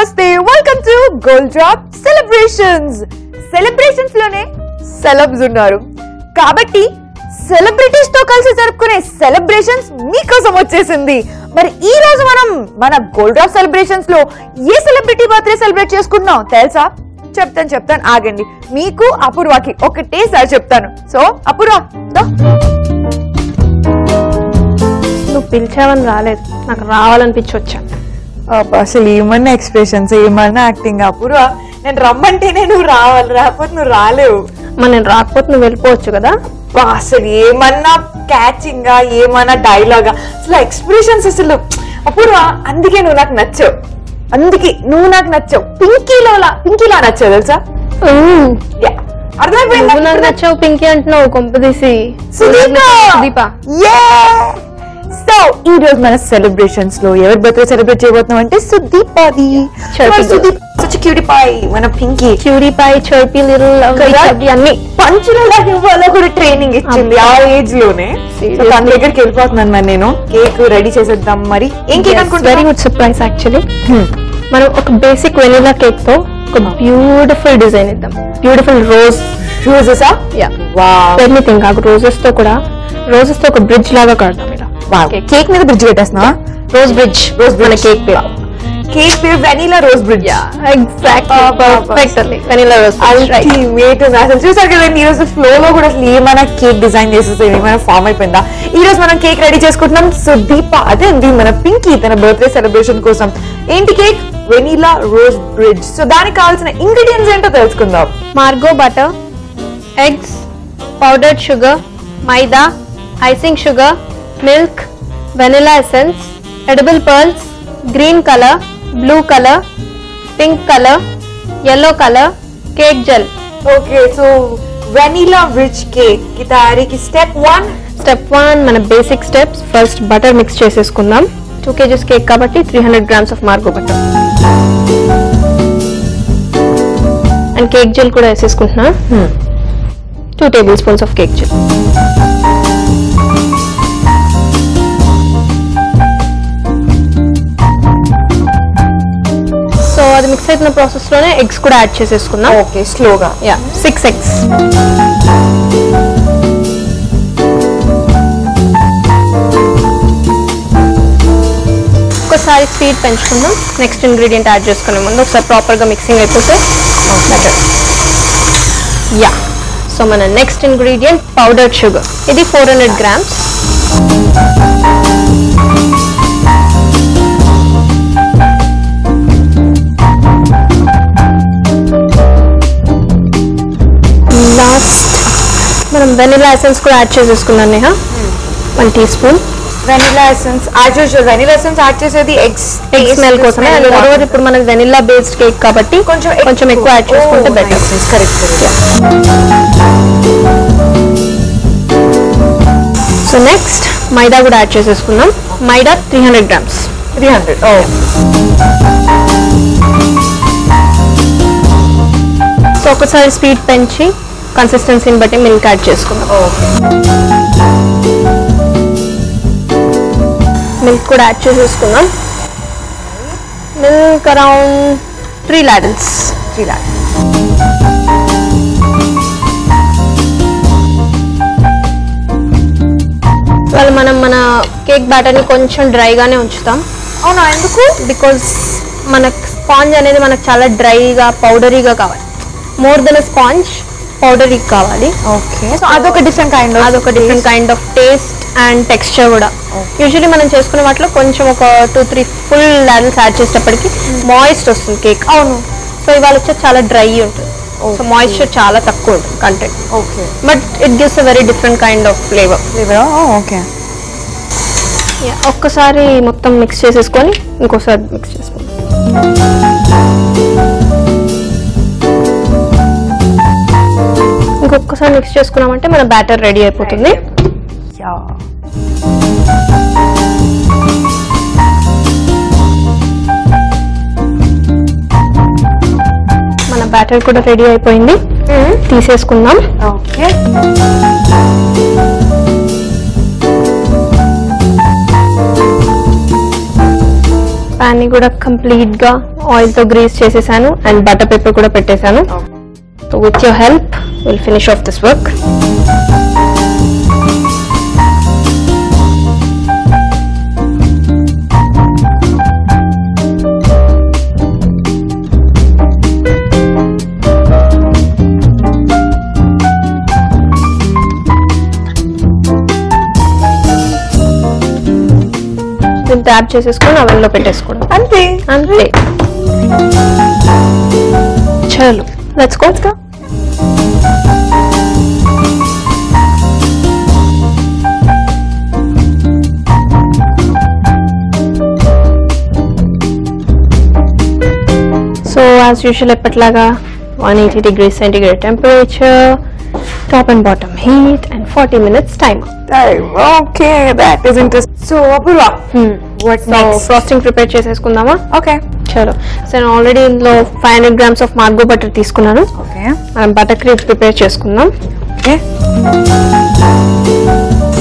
Namaste. Welcome to Gold Drop Celebrations. Celebrations లోనే celebs ఉన్నారు కాబట్టి సెలబ్రిటీస్ తో కలిసి జరుపుకునే సెలబ్రేషన్స్ మీకోసం వచ్చేసింది. మరి ఈ రోజు మనం మన గోల్డ్ డ్రాప్ సెలబ్రేషన్స్ లో ఏ సెలబ్రిటీ బర్త్డే సెలబ్రేట్ చేసుకుంటున్నాం తెలుసా? చెప్తాను ఆగండి. మీకు అపూర్వకి ఒకటేసారి చెప్తాను. సో అపూర్వ నువ్వు పిలిచావని రాలేదు, నాకు రావాలనిపించి వచ్చా. అసలు ఏమన్నా ఎక్స్ప్రెషన్స్ ఏమన్నా యాక్టింగ్ అపూర్వ. నేను రమ్మంటేనే నువ్వు రావాలి, రాకపోతే నువ్వు రాలేవు. మరి నేను రాకపోతే నువ్వు వెళ్ళిపోవచ్చు కదా. అసలు ఏమన్నా క్యాచింగ్ గా ఏమన్నా డైలాగా అసలు ఎక్స్ప్రెషన్స్ అసలు అపూర్వ. అందుకే నువ్వు నాకు నచ్చావు. పింకీలా నచ్చావు తెలుసా? అర్థమైపోయింది. నువ్వు నాకు నచ్చావు పింకీ అంటున్నావు, కొంపదీసి సుదీప. సో ఈ రోజు మన సెలబ్రేషన్స్ లో ఎవరి బర్త్డే సెలబ్రేట్ చేయబోతున్నాం అంటే సుదీపాది. మన పింకీ క్యూరీ పై చర్పీ లిటిల్ అన్ని పంచులలో ఇవ్వాలో కూడా ట్రైనింగ్ ఇచ్చింది ఆ ఏజ్ లోనే. తన దగ్గరికి వెళ్ళిపోతున్నాను మరి నేను. కేక్ రెడీ చేసేద్దాం. మరి ఏం కేక్ అనుకుంటా? Very good surprise actually. మనం ఒక బేసిక్ వెనిలా కేక్ తో ఒక బ్యూటిఫుల్ డిజైన్ ఇద్దాం. బ్యూటిఫుల్ రోజెస్ ఎవ్రీథింగ్ కాదు, రోజెస్ తో ఒక బ్రిడ్జ్ లాగా కడతాం. కేక్ మీద బ్రిడ్జ్ పెట్టేస్తున్నా. రోజ్ బ్రిడ్జ్ మన కేక్ పేరు vanilla rose bridge. Vanilla rose అసలు చూసారు కదా ఈ రోజు ఫ్లో లో కూడా అసలు ఏమైనా కేక్ డిజైన్ చేసేసి ఏమైనా ఫామ్ అయిపోయిందా? ఈ రోజు మనం కేక్ రెడీ చేసుకుంటున్నాం. సుదీప అదే మన పింకీ తన బర్త్డే సెలబ్రేషన్ కోసం. ఏంటి cake? Vanilla rose bridge. So దానికి కావాల్సిన ఇంగ్రీడియంట్స్ ఏంటో తెలుసుకుందాం. Margo butter, eggs, powdered sugar, maida, icing sugar, milk, vanilla essence, edible pearls, green colour, blue colour, pink colour, yellow colour, cake gel. Okay, so vanilla rich cake కి తయారీకి step 1 మన basic steps. First butter mix చేసేసుకుందాం. 2 kgs cake కాబట్టి 300 grams of Margo butter and cake gel కూడా వేసేసుకుంటున్నా. 2 tablespoons of cake gel. So అది mix అయిన process లోనే ఎగ్స్ కూడా యాడ్ చేసేసుకుందాం. ఓకే, స్లోగా. 6 eggs. ఒకసారి స్పీడ్ పెంచుకుందాం. నెక్స్ట్ ఇంగ్రీడియంట్ యాడ్ చేసుకునే ముందు ఒకసారి ప్రాపర్ గా మిక్సింగ్ అయిపోతే బెటర్. సో మన నెక్స్ట్ ఇంగ్రీడియంట్ పౌడర్డ్ షుగర్. ఇది 400 grams. మనం వెనిలా ఎసెన్స్ కూడా యాడ్ చేసేసుకున్నాం. 1 teaspoon vanilla essence. Vanilla essence add చేసేది ఎగ్స్ స్మెల్ కోసమే. ఇప్పుడు మనకి వెనిలా బేస్డ్ కేక్ కాబట్టి కొంచెం ఎక్కువ యాడ్ చేసుకుంటే బెటర్. కరెక్ట్. సో నెక్స్ట్ మైదా కూడా యాడ్ చేసేసుకున్నాం. మైదా 300 grams. 300. సో ఒకసారి స్పీడ్ పెంచి కన్సిస్టెన్సీని బట్టి మిల్క్ యాడ్ చేసుకుందాం. మిల్క్ కూడా యాడ్ చేసేసుకుందాం. Milk around 3 ladles. వాళ్ళు మనం మన కేక్ బ్యాటర్ ని కొంచెం డ్రైగానే ఉంచుతాం. అవునా? ఎందుకు? బికాజ్ మన స్పాంజ్ అనేది మనకు చాలా డ్రైగా పౌడరీగా కావాలి. మోర్ దెన్ స్పాంజ్ పౌడరీ కావాలి. ఓకే, సో అదొక different kind of taste and texture కూడా. యూజువల్లీ మనం చేసుకునే వాటిలో కొంచెం ఒక 2-3 ఫుల్ ladles యాడ్ చేసేటప్పటికి మాయిస్ట్ వస్తుంది కేక్. అవును. సో ఇవాళ వచ్చేది చాలా డ్రై ఉంటుంది. సో మాయిశ్చర్ చాలా తక్కువ ఉంటుంది content. Okay, but it gives a very different kind of flavour. Okay, ఒక్కసారి మొత్తం మిక్స్ చేసేసుకొని ఇంకోసారి మిక్స్ చేసుకోండి. ఇంకొకసారి మిక్స్ చేసుకున్నామంటే మన బ్యాటర్ రెడీ అయిపోతుంది. మన బ్యాటర్ కూడా రెడీ అయిపోయింది. తీసేసుకుందాం. ఓకే, ప్యాన్ ని కూడా కంప్లీట్ గా ఆయిల్ తో గ్రీస్ చేసేసాను అండ్ బటర్ పేపర్ కూడా పెట్టేశాను. So with your help will finish off this work. Tap చేసేసుకొని అవెన్ లో పెట్టేసుకోండి. అంతే అంతే. చలో let's go. So as usual ఎప్పటిలాగా 180 degrees centigrade temperature, top and bottom heat and 40 minutes timer. Okay, that is interesting. So Apurva, what next? Frosting prepare చేసేసుకుందామా? Okay. చలో. So నేను ఆల్రెడీ ఇందులో 500 grams ఆఫ్ మార్గో బటర్ తీసుకున్నాను. Okay. మనం butter creams prepare చేసుకుందాం. Okay.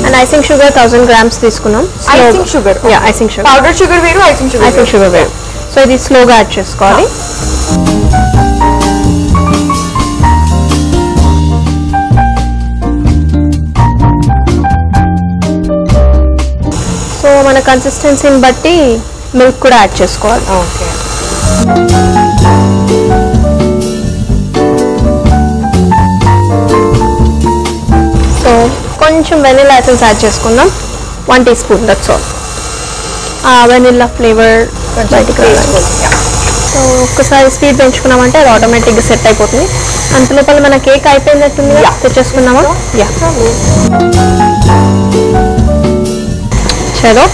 And icing sugar 1000 grams తీసుకున్నాం. Icing sugar. Yeah, icing sugar. Powdered sugar వేరు, icing sugar. Icing sugar వేరు. సో ఇది స్లోగా యాడ్ చేసుకోవాలి. సో మన కన్సిస్టెన్సీని బట్టి మిల్క్ కూడా యాడ్ చేసుకోవాలి. ఓకే. సో కొంచెం వెనిలా ఎసెన్స్ యాడ్ చేసుకుందాం. 1 teaspoon, దట్స్ ఆల్. ఆ వెనిలా ఫ్లేవర్ బయటికి రావాలి. సో ఒక్కసారి స్పీడ్ పెంచుకున్నామంటే అది ఆటోమేటిక్గా సెట్ అయిపోతుంది. అంతలోపల మన కేక్ అయిపోయినట్టుంది. తెచ్చేసుకున్నామా? యా. చలో.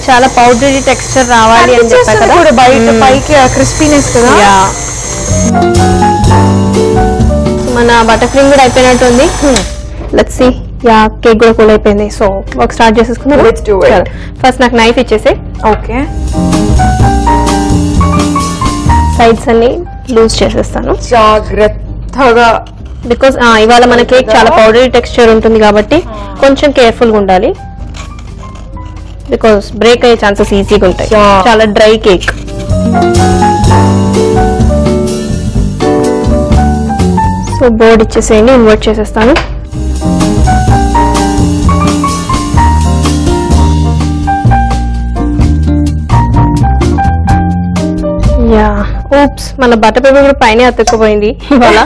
చాలా పౌడరీ టెక్స్చర్ రావాలి అని చెప్పారు కదా, కూడా బయట పైకి క్రిస్పీనెస్ కదా. మన బటర్ క్రీమ్ కూడా అయిపోయినట్టుంది. Let's see. యా, కేక్ కూడా కూల్ అయిపోయింది. సో వర్క్ స్టార్ట్ చేసేసుకుందాం. Let's do it. ఫస్ట్ నాకు నైఫ్ ఇచ్చేసి ఓకే. సైడ్స్ అన్ని లూజ్ చేసేస్తాను జాగ్రత్తగా, బికాస్ ఇవాళ మన కేక్ చాలా పౌడరీ టెక్స్చర్ ఉంటుంది కాబట్టి కొంచెం కేర్ఫుల్గా ఉండాలి. బికాస్ బ్రేక్ అయ్యే ఛాన్సెస్ ఈజీగా ఉంటాయి. చాలా డ్రై కేక్. సో బోర్డ్ ఇచ్చేసేయండి, ఇన్వర్ట్ చేసేస్తాను. యా, oops, మన బటర్ పేపర్ కూడా పైన అతుక్కుపోయింది ఇవాళ.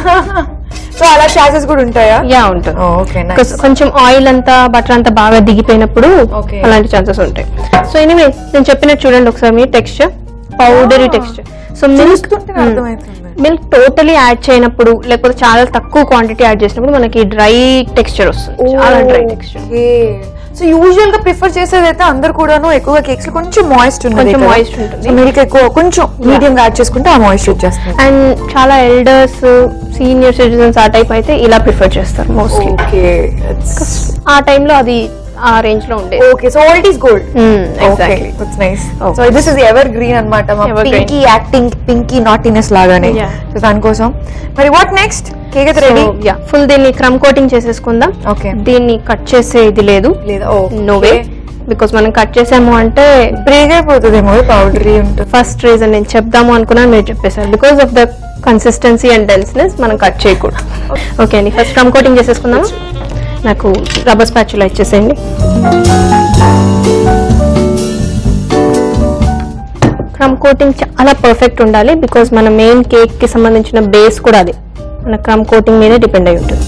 సో అలా ఛాన్సెస్ కూడా ఉంటాయా? యా, ఉంటుంది. ఓకే. కొంచెం ఆయిల్ అంతా బటర్ అంతా బాగా దిగిపోయినప్పుడు Okay. అలాంటి ఛాన్సెస్ ఉంటాయి. సో ఎనీవే నేను చెప్పినట్టు చూడండి ఒకసారి మీ texture, powdery texture. So milk totally add చేయనప్పుడు, లేకపోతే చాలా తక్కువ క్వాంటిటీ యాడ్ చేసినప్పుడు మనకి డ్రై టెక్స్చర్ వస్తుంది. చాలా డ్రై టెక్స్చర్. సో యూజువల్ గా ప్రిఫర్ చేసేది అయితే అందరు కూడాను ఎక్కువగా కేక్స్ లో కొంచెం మాయిస్ట్ కొంచెం మాయిస్ట్ ఉంటుంది. మిల్క్ ఎక్కువ కొంచెం మీడియం యాడ్ చేసుకుంటే ఆ మాయిస్ట్ వచ్చేస్తుంది. అండ్ చాలా ఎల్డర్స్, సీనియర్ సిటిజన్స్ ఆ టైప్ అయితే ఇలా ప్రిఫర్ చేస్తారు మోస్ట్లీ. ఓకే. ఆ టైంలో అది ఆ రేంజ్ లో ఉండేది. Okay. So all it is good. Exactly. That's nice. So this is ever green అన్నమాట. పింకీ యాక్టింగ్, పింకీ నాటినెస్ లాగానే. సో దానికోసం మరి వాట్ నెక్స్ట్? కేక్ అయితే రెడీ. యా, ఫుల్ దీన్ని క్రమ్ కోటింగ్ చేసేసుకుందాం. ఓకే. దీన్ని కట్ చేసే ఇది లేదు. నో వే, బికాస్ మనం కట్ చేసాము అంటే బ్రేక్ అయిపోతుందేమో, పౌడరీ ఉంటుంది. ఫస్ట్ రీజన్ నేను చెప్దాము అనుకున్నాను, మీరు చెప్పేశారు. Because of the consistency and denseness మనం కట్ చేయకూడదు. ఓకే అండి, ఫస్ట్ క్రమ్ కోటింగ్ చేసేసుకుందాము. నాకు రబ్బర్ స్పాచులా ఇచ్చేసేయండి. క్రమ్ కోటింగ్ చాలా పర్ఫెక్ట్ ఉండాలి, బికాస్ మన మెయిన్ కేక్ కి సంబంధించిన బేస్ కూడా అది మన క్రమ్ కోటింగ్ మీదే డిపెండ్ అయి ఉంటుంది.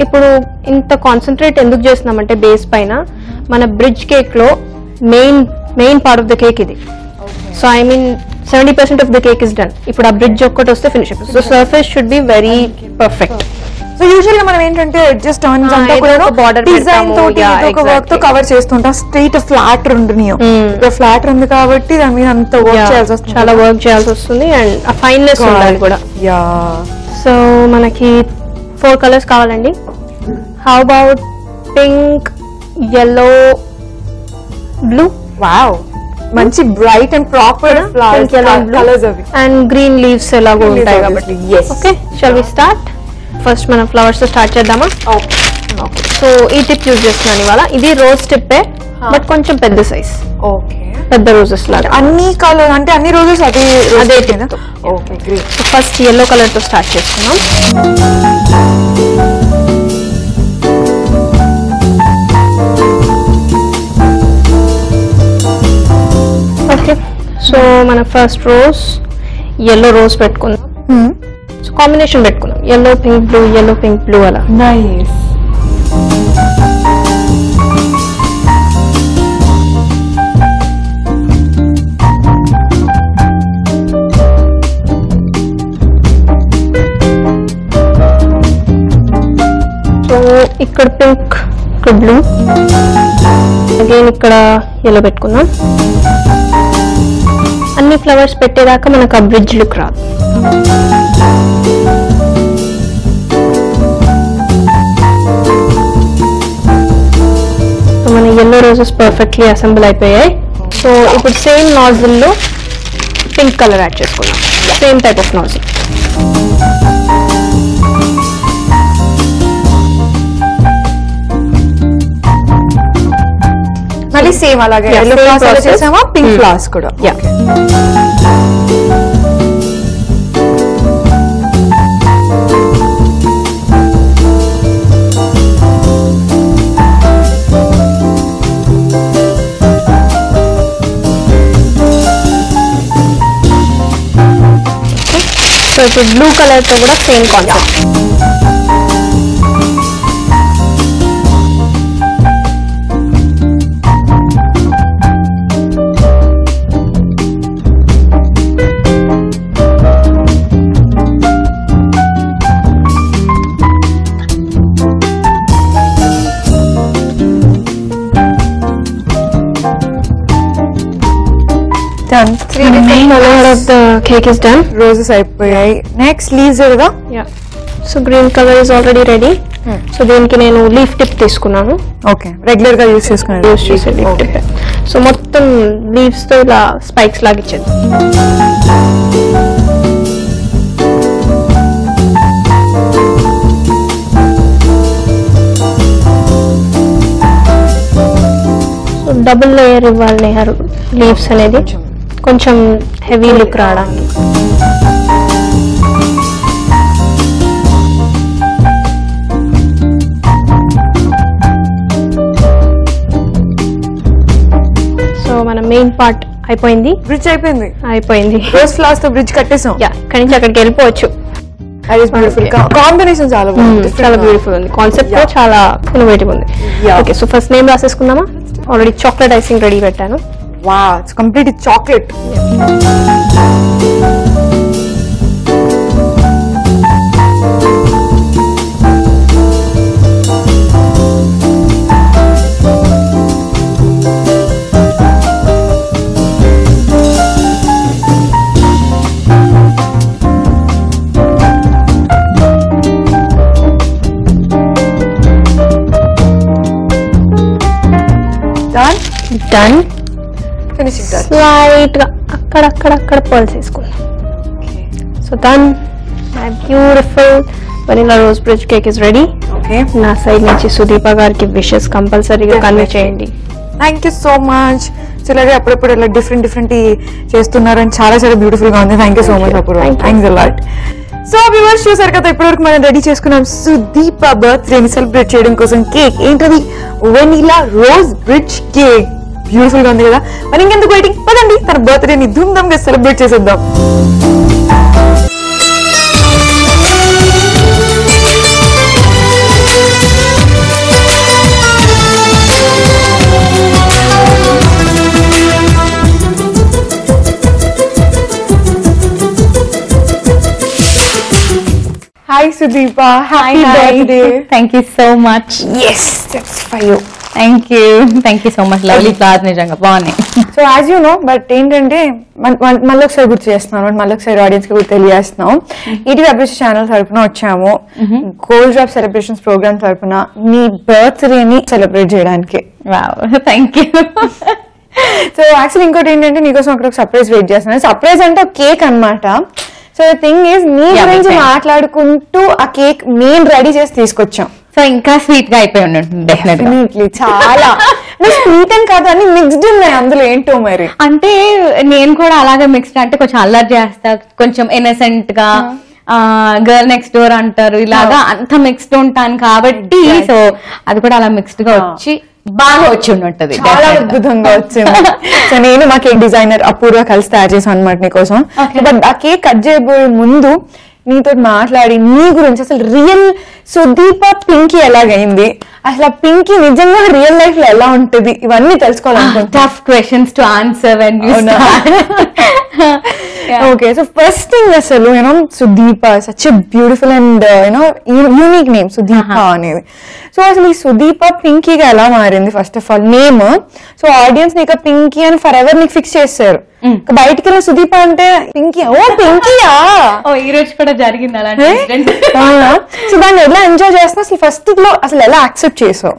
ఇప్పుడు ఇంత కాన్సన్ట్రేట్ ఎందుకు చేస్తున్నామంటే బేస్ పైన మన బ్రిడ్జ్ కేక్ లో main part of the cake ఇది. So I mean 70% of the cake is done. ఇప్పుడు ఆ బ్రిడ్జ్ ఒక్కటి వస్తే ఫినిష్ అయిపోతుంది. So surface should be very perfect. So usual గా మనం ఏంటంటే అడ్జస్ట్ టర్న్స్ అంతా కూడా బార్డర్ డిజైన్ తోటి ఒక వర్క్ తో కవర్ చేస్తుంటాం. స్ట్రైట్ ఫ్లాట్ ఉంటున్నాయి, ఫ్లాట్ ఉంది కాబట్టి దాని మీద అంత వర్క్ చేయాల్సి వస్తుంది, చాలా వర్క్ చేయాల్సి వస్తుంది. అండ్ ఆ ఫైన్నెస్ ఉండాలి కూడా. యా సో మనకి 4 కలర్స్ కావాలండి. How about pink, yellow, blue? Wow, మంచి bright and proper flowers colours అవి. అండ్ గ్రీన్ లీవ్స్ ఎలాగో ఉంటాయి కాబట్టి. Okay, shall we start? First మనం ఫ్లవర్స్ తో స్టార్ట్ చేద్దామా? ఓకే. సో ఈ టిప్ యూజ్ చేస్తున్నాను ఇవాళ. ఇది రోజ్ టిప్పే, బట్ కొంచెం పెద్ద సైజ్. ఓకే, పెద్ద రోజెస్ లాగా. అన్ని కలర్ అంటే అన్ని రోజెస్ అదే tip. Okay, great. First yellow colour తో స్టార్ట్ చేసుకున్నాం. ఓకే, సో మన ఫస్ట్ రోజ్ yellow రోజ్ పెట్టుకుందాం. సో కాంబినేషన్ పెట్టుకున్నాం, yellow pink blue, yellow pink blue అలా. నైస్. సో ఇక్కడ పింక్, ఇక్కడ బ్లూ, అగైన్ ఇక్కడ yellow పెట్టుకుందాం. అన్ని ఫ్లవర్స్ పెట్టేదాకా మనకు ఆ బ్రిడ్జ్ లుక్ రాదు. సో మన yellow రోజెస్ పర్ఫెక్ట్లీ అసెంబుల్ అయిపోయాయి. సో ఇప్పుడు సేమ్ నాజిల్ లో పింక్ కలర్ యాడ్ చేసుకున్నాం. Same type of nozzle. మళ్ళీ సేమ్ అలాగే చేసామా? పింక్ ఫ్లవర్స్ కూడా. సో ఇప్పుడు బ్లూ కలర్ తో కూడా same concept. Done. 3 different color of the cake is done. Roses అయిపోయాయి. నెక్స్ట్ లీవ్స్ కదా? Yeah. So green colour is already ready. So దీనికి నేను లీఫ్ టిప్ తీసుకున్నాను. ఓకే, రెగ్యులర్ గా యూస్ చేసుకున్నాను. యూస్ చేసే లీఫ్ టిప్. సో మొత్తం లీవ్స్ తో ఇలా స్పైక్స్ లాగా ఇచ్చేది. సో డబుల్ లేయర్ ఇవ్వాలి నెహర్ లీవ్స్ అనేది, కొంచెం హెవీ లుక్ రావడానికి. సో మన మెయిన్ పార్ట్ అయిపోయింది. బ్రిడ్జ్ అయిపోయింది. రోజ్ ఫ్లవర్స్ తో బ్రిడ్జ్ కట్టేసాం. యా, ఇక్కడి నుంచి అక్కడికి వెళ్ళిపోవచ్చు. కాంబినేషన్ చాలా బాగుంది, చాలా బ్యూటిఫుల్ ఉంది. కాన్సెప్ట్ కూడా చాలా ఇన్నోవేటివ్ ఉంది. ఓకే, సో ఫస్ట్ నేమ్ రాసేసుకుందామా? ఆల్రెడీ చాక్లెట్ ఐసింగ్ రెడీ పెట్టాను. Wow, it's complete chocolate. Done. Slight గా అక్కడక్కడ పర్ల్స్ వేసుకుందాం. So done. My beautiful vanilla rose bridge cake is ready. నా సైడ్ నుంచి సుదీప గారికి విషెస్ కంపల్సరీగా కన్వే చేయండి. Thank you so much. So ఇలాగే అప్పుడప్పుడు ఇలా డిఫరెంట్ చేస్తున్నారు అని చాలా బ్యూటిఫుల్ గా ఉంది. థ్యాంక్ యూ సో మచ్ అప్పుడు. Thanks a lot. So viewers చూసారు కదా, ఇప్పటివరకు మనం రెడీ చేసుకున్నాం సుదీప బర్త్డేని సెలబ్రేట్ చేయడం కోసం కేక్. ఏంటది? Vanilla rose bridge cake. Beautiful గా ఉంది కదా. మరి ఇంకెందుకు వెయిటింగ్, పదండి తన బర్త్డేని ధూమ్ధామ్ గా సెలబ్రేట్ చేసేద్దాం. Hi Sudeepa, happy birthday. Thank you so much. yes that's for you. Thank you so much. Lovely cloth, నిజంగా బాగున్నాయి. So as you know, but ఏంటంటే మళ్ళీ ఒకసారి గుర్తు చేస్తున్నాను, మళ్ళీ ఒకసారి ఆడియన్స్ కి కూడా తెలియజేస్తున్నాం. ఈటీవీ అప్డేట్స్ ఛానల్ తరపున వచ్చాము గోల్డ్ డ్రాప్ సెలబ్రేషన్స్ ప్రోగ్రామ్ తరపున నీ బర్త్డేని సెలబ్రేట్ చేయడానికి. Thank you. సో యాక్చువల్లీ ఇంకోటి ఏంటంటే నీకోసం అక్కడ ఒక సర్ప్రైజ్ వెయిట్ చేస్తున్నాను. సర్ప్రైజ్ అంటే ఒక కేక్ అన్నమాట. సో ద థింగ్ ఈజ్ నీ గురించి మాట్లాడుకుంటూ ఆ కేక్ మేము రెడీ చేసి తీసుకొచ్చాం. సో ఇంకా స్వీట్ గా అయిపోయి ఉంటుంది డెఫినెట్లీ. చాలా స్వీట్ అని కాదు, అన్ని మిక్స్డ్ ఉన్నాయి అందులో. ఏంటో మరి అంటే నేను కూడా అలాగే మిక్స్డ్, అంటే కొంచెం అల్లరి చేస్తా, కొంచెం ఇన్నసెంట్ గా, గర్ల్ నెక్స్ట్ డోర్ అంటారు, ఇలాగా అంత మిక్స్డ్ ఉంటాను కాబట్టి సో అది కూడా అలా మిక్స్డ్ గా వచ్చి బాగా వచ్చి ఉంటది, చాలా అద్భుతంగా వచ్చింది. సో నేను మా కేక్ డిజైనర్ అపూర్వ కలిసి తయారు చేసాను అనమాట నీకోసం. బట్ ఆ కేక్ కట్ చేయబోయే ముందు నీతో మాట్లాడి నీ గురించి, అసలు రియల్ సుదీప పింకీ ఎలాగైంది, అసలు ఆ పింకీ నిజంగా రియల్ లైఫ్ లో ఎలా ఉంటది, ఇవన్నీ తెలుసుకోవాలనుకుంటున్నా. Tough questions to answer when you start. Okay, so first thing అసలు you know Sudeepa such a beautiful and you know unique name Sudeepa అనేది. సో అసలు ఈ సుదీప పింకీగా ఎలా మారింది? First of all name. So audience నీకు పింకీ అని ఫర్ ఎవర్ నీకు ఫిక్స్ చేశారు. బయటికి వెళ్ళిన సుదీప అంటే పింకీ, ఓ పింకీయా, ఓ ఈ రోజు కూడా జరిగింది అలాంటి. సో దాన్ని ఎలా ఎంజాయ్ చేస్తున్నా, అసలు ఫస్ట్ లో అసలు ఎలా యాక్సెప్ట్ చేసావు?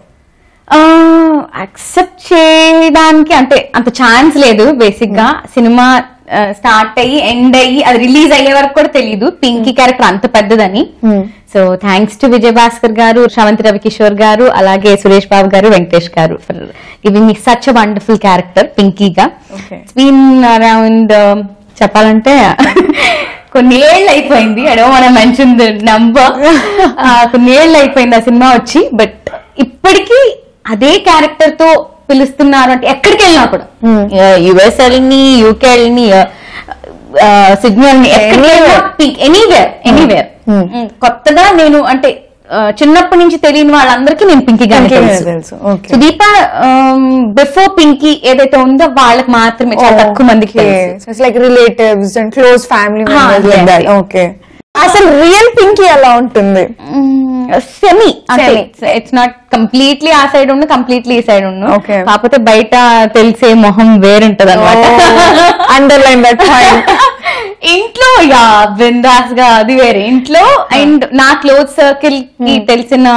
యాక్సెప్ట్ చేయడానికి అంటే అంత ఛాన్స్ లేదు. బేసిక్ గా సినిమా స్టార్ట్ అయ్యి ఎండ్ అయ్యి అది రిలీజ్ అయ్యే వరకు కూడా తెలియదు పింకీ క్యారెక్టర్ అంత పెద్దదని. So thanks to Vijay Bhaskar garu, Sravanthi Ravikishore గారు, అలాగే Suresh Babu garu, Venkatesh garu for giving me such a wonderful character పింకీగా. ఇట్స్ బీన్ అరౌండ్ చెప్పాలంటే కొన్ని ఏళ్ళు అయిపోయింది. I don't want to mention the number. కొన్ని ఏళ్ళు అయిపోయింది ఆ సినిమా వచ్చి. బట్ ఇప్పటికీ అదే క్యారెక్టర్ తో పిలుస్తున్నారు అంటే ఎక్కడికి వెళ్ళినా కూడా, యుఎస్ వెళ్ళి, యూకే వెళ్ళి, సిడ్నీ వెళ్ళి, ఎనీవేర్ కొత్తగా నేను అంటే చిన్నప్పటి నుంచి తెలియని వాళ్ళందరికీ నేను పింకీగానే తెలుసు. సుదీప బిఫోర్ పింకీ ఏదైతే ఉందో వాళ్ళకి మాత్రమే, చాలా తక్కువ మందికి తెలుసు. Like relatives and close family members. Okay, అసలు రియల్ పింకీ ఎలా ఉంటుంది? సెమీ, ఇట్స్ నాట్ కంప్లీట్లీ ఆ సైడ్ ఉండు, కంప్లీట్లీ ఈ సైడ్ ఉండు. కాకపోతే బయట తెలిసే మొహం వేరుంటది అనమాట. Underline that point. ఇంట్లో బిందాస్ గా అది వేరే ఇంట్లో, అండ్ నా క్లోజ్ సర్కిల్ కి తెలిసిన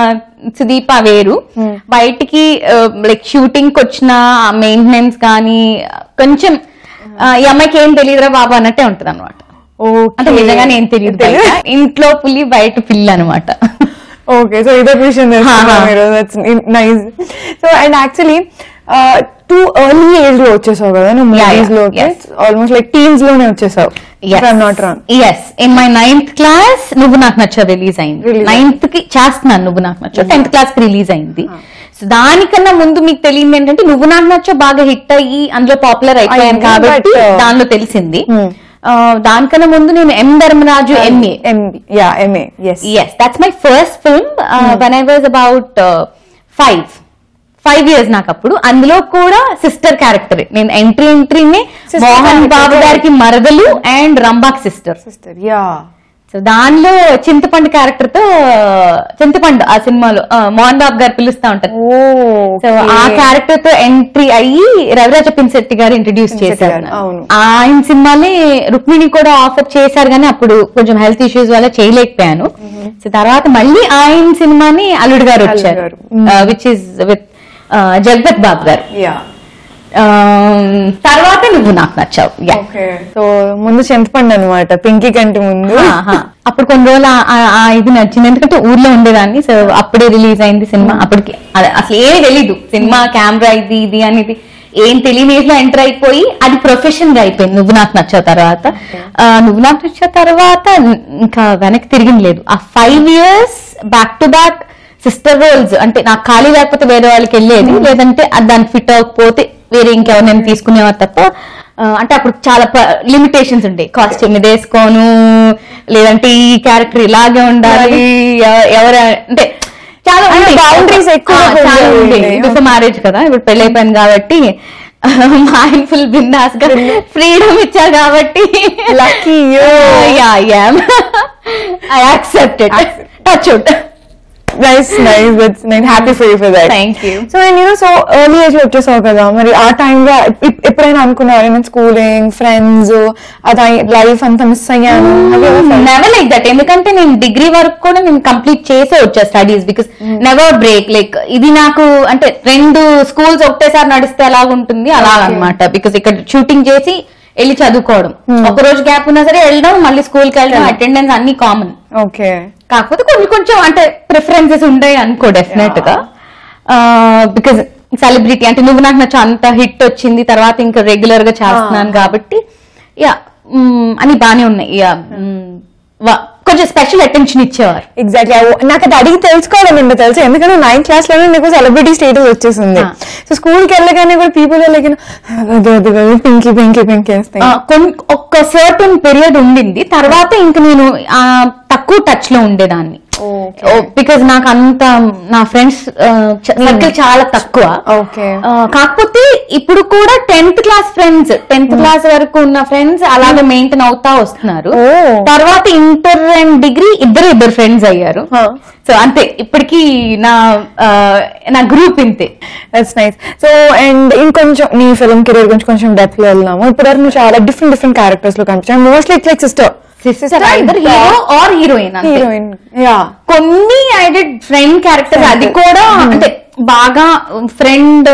సుదీప వేరు. బయటికి లైక్ షూటింగ్ కి వచ్చిన మెయింటెనెన్స్ కానీ కొంచెం ఈ అమ్మాయికి ఏం తెలియదురా బాబు అన్నట్టే ఉంటది అనమాట. అంటే నిజంగానే ఏం తెలియదు, ఇంట్లో పులి బయట పిల్లి అనమాట. ఓకే, సో ఇదే విషయం nice. So and actually too early age లో వచ్చేసావు కదా నువ్వు మూవీస్ లోకి, ఆల్మోస్ట్ లైక్ టీన్స్ లోనే వచ్చేసావు. Yes, in my 9th class నువ్వు నాకు నచ్చా రిలీజ్ అయింది. 9th కి చేస్తున్నాను నువ్వు నాకు నచ్చా, 10th క్లాస్ కి రిలీజ్ అయింది. సో దానికన్నా ముందు మీకు తెలియదు ఏంటంటే నువ్వు నాకు నచ్చా బాగా హిట్ అయ్యి అందులో పాపులర్ అయిపోయాను కాబట్టి దానిలో తెలిసింది. దానికన్నా ముందు నేను M Dharmaraju MA, that's my first film when I was about 5 years నాకు అప్పుడు. అందులో కూడా సిస్టర్ క్యారెక్టర్. నేను ఎంట్రీనే మోహన్ బాబు గారికి మరదలు అండ్ రంబాక్ సిస్టర్. సో దానిలో చింతపండు క్యారెక్టర్ తో, చింతపండు ఆ సినిమాలో మోహన్ బాబు గారు పిలుస్తా ఉంటారు. సో ఆ క్యారెక్టర్ తో ఎంట్రీ అయ్యి రవిరాజ పిన్శెట్టి గారు ఇంట్రడ్యూస్ చేశారు. ఆయన సినిమాలే రుక్మిణి కూడా ఆఫర్ చేశారు కానీ అప్పుడు కొంచెం హెల్త్ ఇష్యూస్ వల్ల చేయలేకపోయాను. సో తర్వాత మళ్ళీ ఆయన సినిమాని అల్లుడు గారు వచ్చారు, విచ్ ఇస్ విత్ జగపత్ బాబు గారు. తర్వాత నువ్వు నాకు నచ్చావు. సో ముందు చింతపండు అనమాట పింకీ కంటే ముందు. అప్పుడు కొన్ని రోజులు ఇది నచ్చింది, ఎందుకంటే ఊర్లో ఉండేదాన్ని. సో అప్పుడే రిలీజ్ అయింది సినిమా. అప్పటికి అసలు ఏమీ తెలీదు, సినిమా కెమెరా ఇది అనేది ఏం తెలియని ఏజ్ లో ఎంటర్ అయిపోయి అది ప్రొఫెషన్ గా అయిపోయింది నువ్వు నాకు నచ్చావు తర్వాత. నువ్వు నాకు నచ్చిన తర్వాత ఇంకా వెనక్కి తిరిగింది లేదు. ఆ 5 years back to back sister roles, అంటే నాకు ఖాళీ లేకపోతే వేరే వాళ్ళకి వెళ్ళేది, లేదంటే దానికి ఫిట్ అవ్వకపోతే వేరే ఇంకెవరు నేను తీసుకునేవారు తప్ప. అంటే అప్పుడు చాలా లిమిటేషన్స్ ఉంటాయి, కాస్ట్యూమ్ ఇది వేసుకోను, లేదంటే ఈ క్యారెక్టర్ ఇలాగే ఉండాలి, ఎవరు అంటే చాలా బౌండరీస్ ఎక్కువ బిఫోర్ మ్యారేజ్ కదా. ఇప్పుడు పెళ్లి అయిపోయింది కాబట్టి మైండ్ఫుల్ బిందాస్ గా ఫ్రీడమ్ ఇచ్చారు కాబట్టి I accept it. Touch it. Nice. That's nice. Happy for you for that. Thank you. So and so early age లో వచ్చేసావు కదా, మరి ఆ టైంలో ఎప్పుడైనా అనుకున్నావు నేను స్కూలింగ్ ఫ్రెండ్స్ అది లైఫ్ అంతా మిస్ అయ్యాను? Never like that. ఎందుకంటే నేను డిగ్రీ వరకు కూడా నేను కంప్లీట్ చేసే వచ్చా studies, because never break. Like ఇది నాకు అంటే 2 స్కూల్స్ ఒకటేసారి నడిస్తే ఎలాగుంటుంది అలాగనమాట. బికాస్ ఇక్కడ షూటింగ్ చేసి వెళ్ళి చదువుకోవడం, ఒక రోజు గ్యాప్ ఉన్నా సరే వెళ్ళడం, మళ్ళీ స్కూల్కి వెళ్ళడం, అటెండెన్స్ అన్ని కామన్. ఓకే. కాకపోతే కొంచెం అంటే ప్రిఫరెన్సెస్ ఉంటాయి అనుకో డెఫినెట్ గా. బికాజ్ సెలబ్రిటీ అంటే నువ్వు నాకు నచ్చ అంత హిట్ వచ్చింది, తర్వాత ఇంకా రెగ్యులర్ గా చేస్తున్నాను కాబట్టి యా అని బానే ఉన్నాయి. యా కొంచెం స్పెషల్ అటెన్షన్ ఇచ్చేవారు. ఎగ్జాక్ట్లీ. నాకు అది అడిగి తెలుసుకోవడం ఏంటో తెలుసు, ఎందుకంటే 9th క్లాస్ లోనే నీకు సెలబ్రిటీ స్టేటస్ వచ్చేసింది. సో స్కూల్ కి వెళ్ళగానే కూడా పీపుల్ పింకీ వేస్తాయి. ఒక సర్టన్ పీరియడ్ ఉండింది, తర్వాత ఇంక నేను తక్కువ టచ్ లో ఉండేదాన్ని. బికాజ్ నాకు అంత నా ఫ్రెండ్స్ సర్కిల్ చాలా తక్కువ. కాకపోతే ఇప్పుడు కూడా 10th class friends, 10th class వరకు ఉన్న ఫ్రెండ్స్ అలాగే మెయింటైన్ అవుతా వస్తున్నారు. తర్వాత ఇంటర్ అండ్ డిగ్రీ ఇద్దరు ఫ్రెండ్స్ అయ్యారు. సో అంతే ఇప్పటికి నా గ్రూప్ ఇంతే. That's nice. సో అండ్ ఇంకొంచెం నీ ఫిల్మ్ కెరీర్ గురించి కొంచెం డెప్త్ లో వెళ్దాము. ఇప్పుడు నువ్వు చాలా డిఫరెంట్ క్యారెక్టర్స్ లో కనిపించావు. Mostly it's like sister hero or heroine. కొన్ని ఐ డిడ్ ఫ్రెండ్ క్యారెక్టర్స్, అది కూడా అంటే బాగా ఫ్రెండ్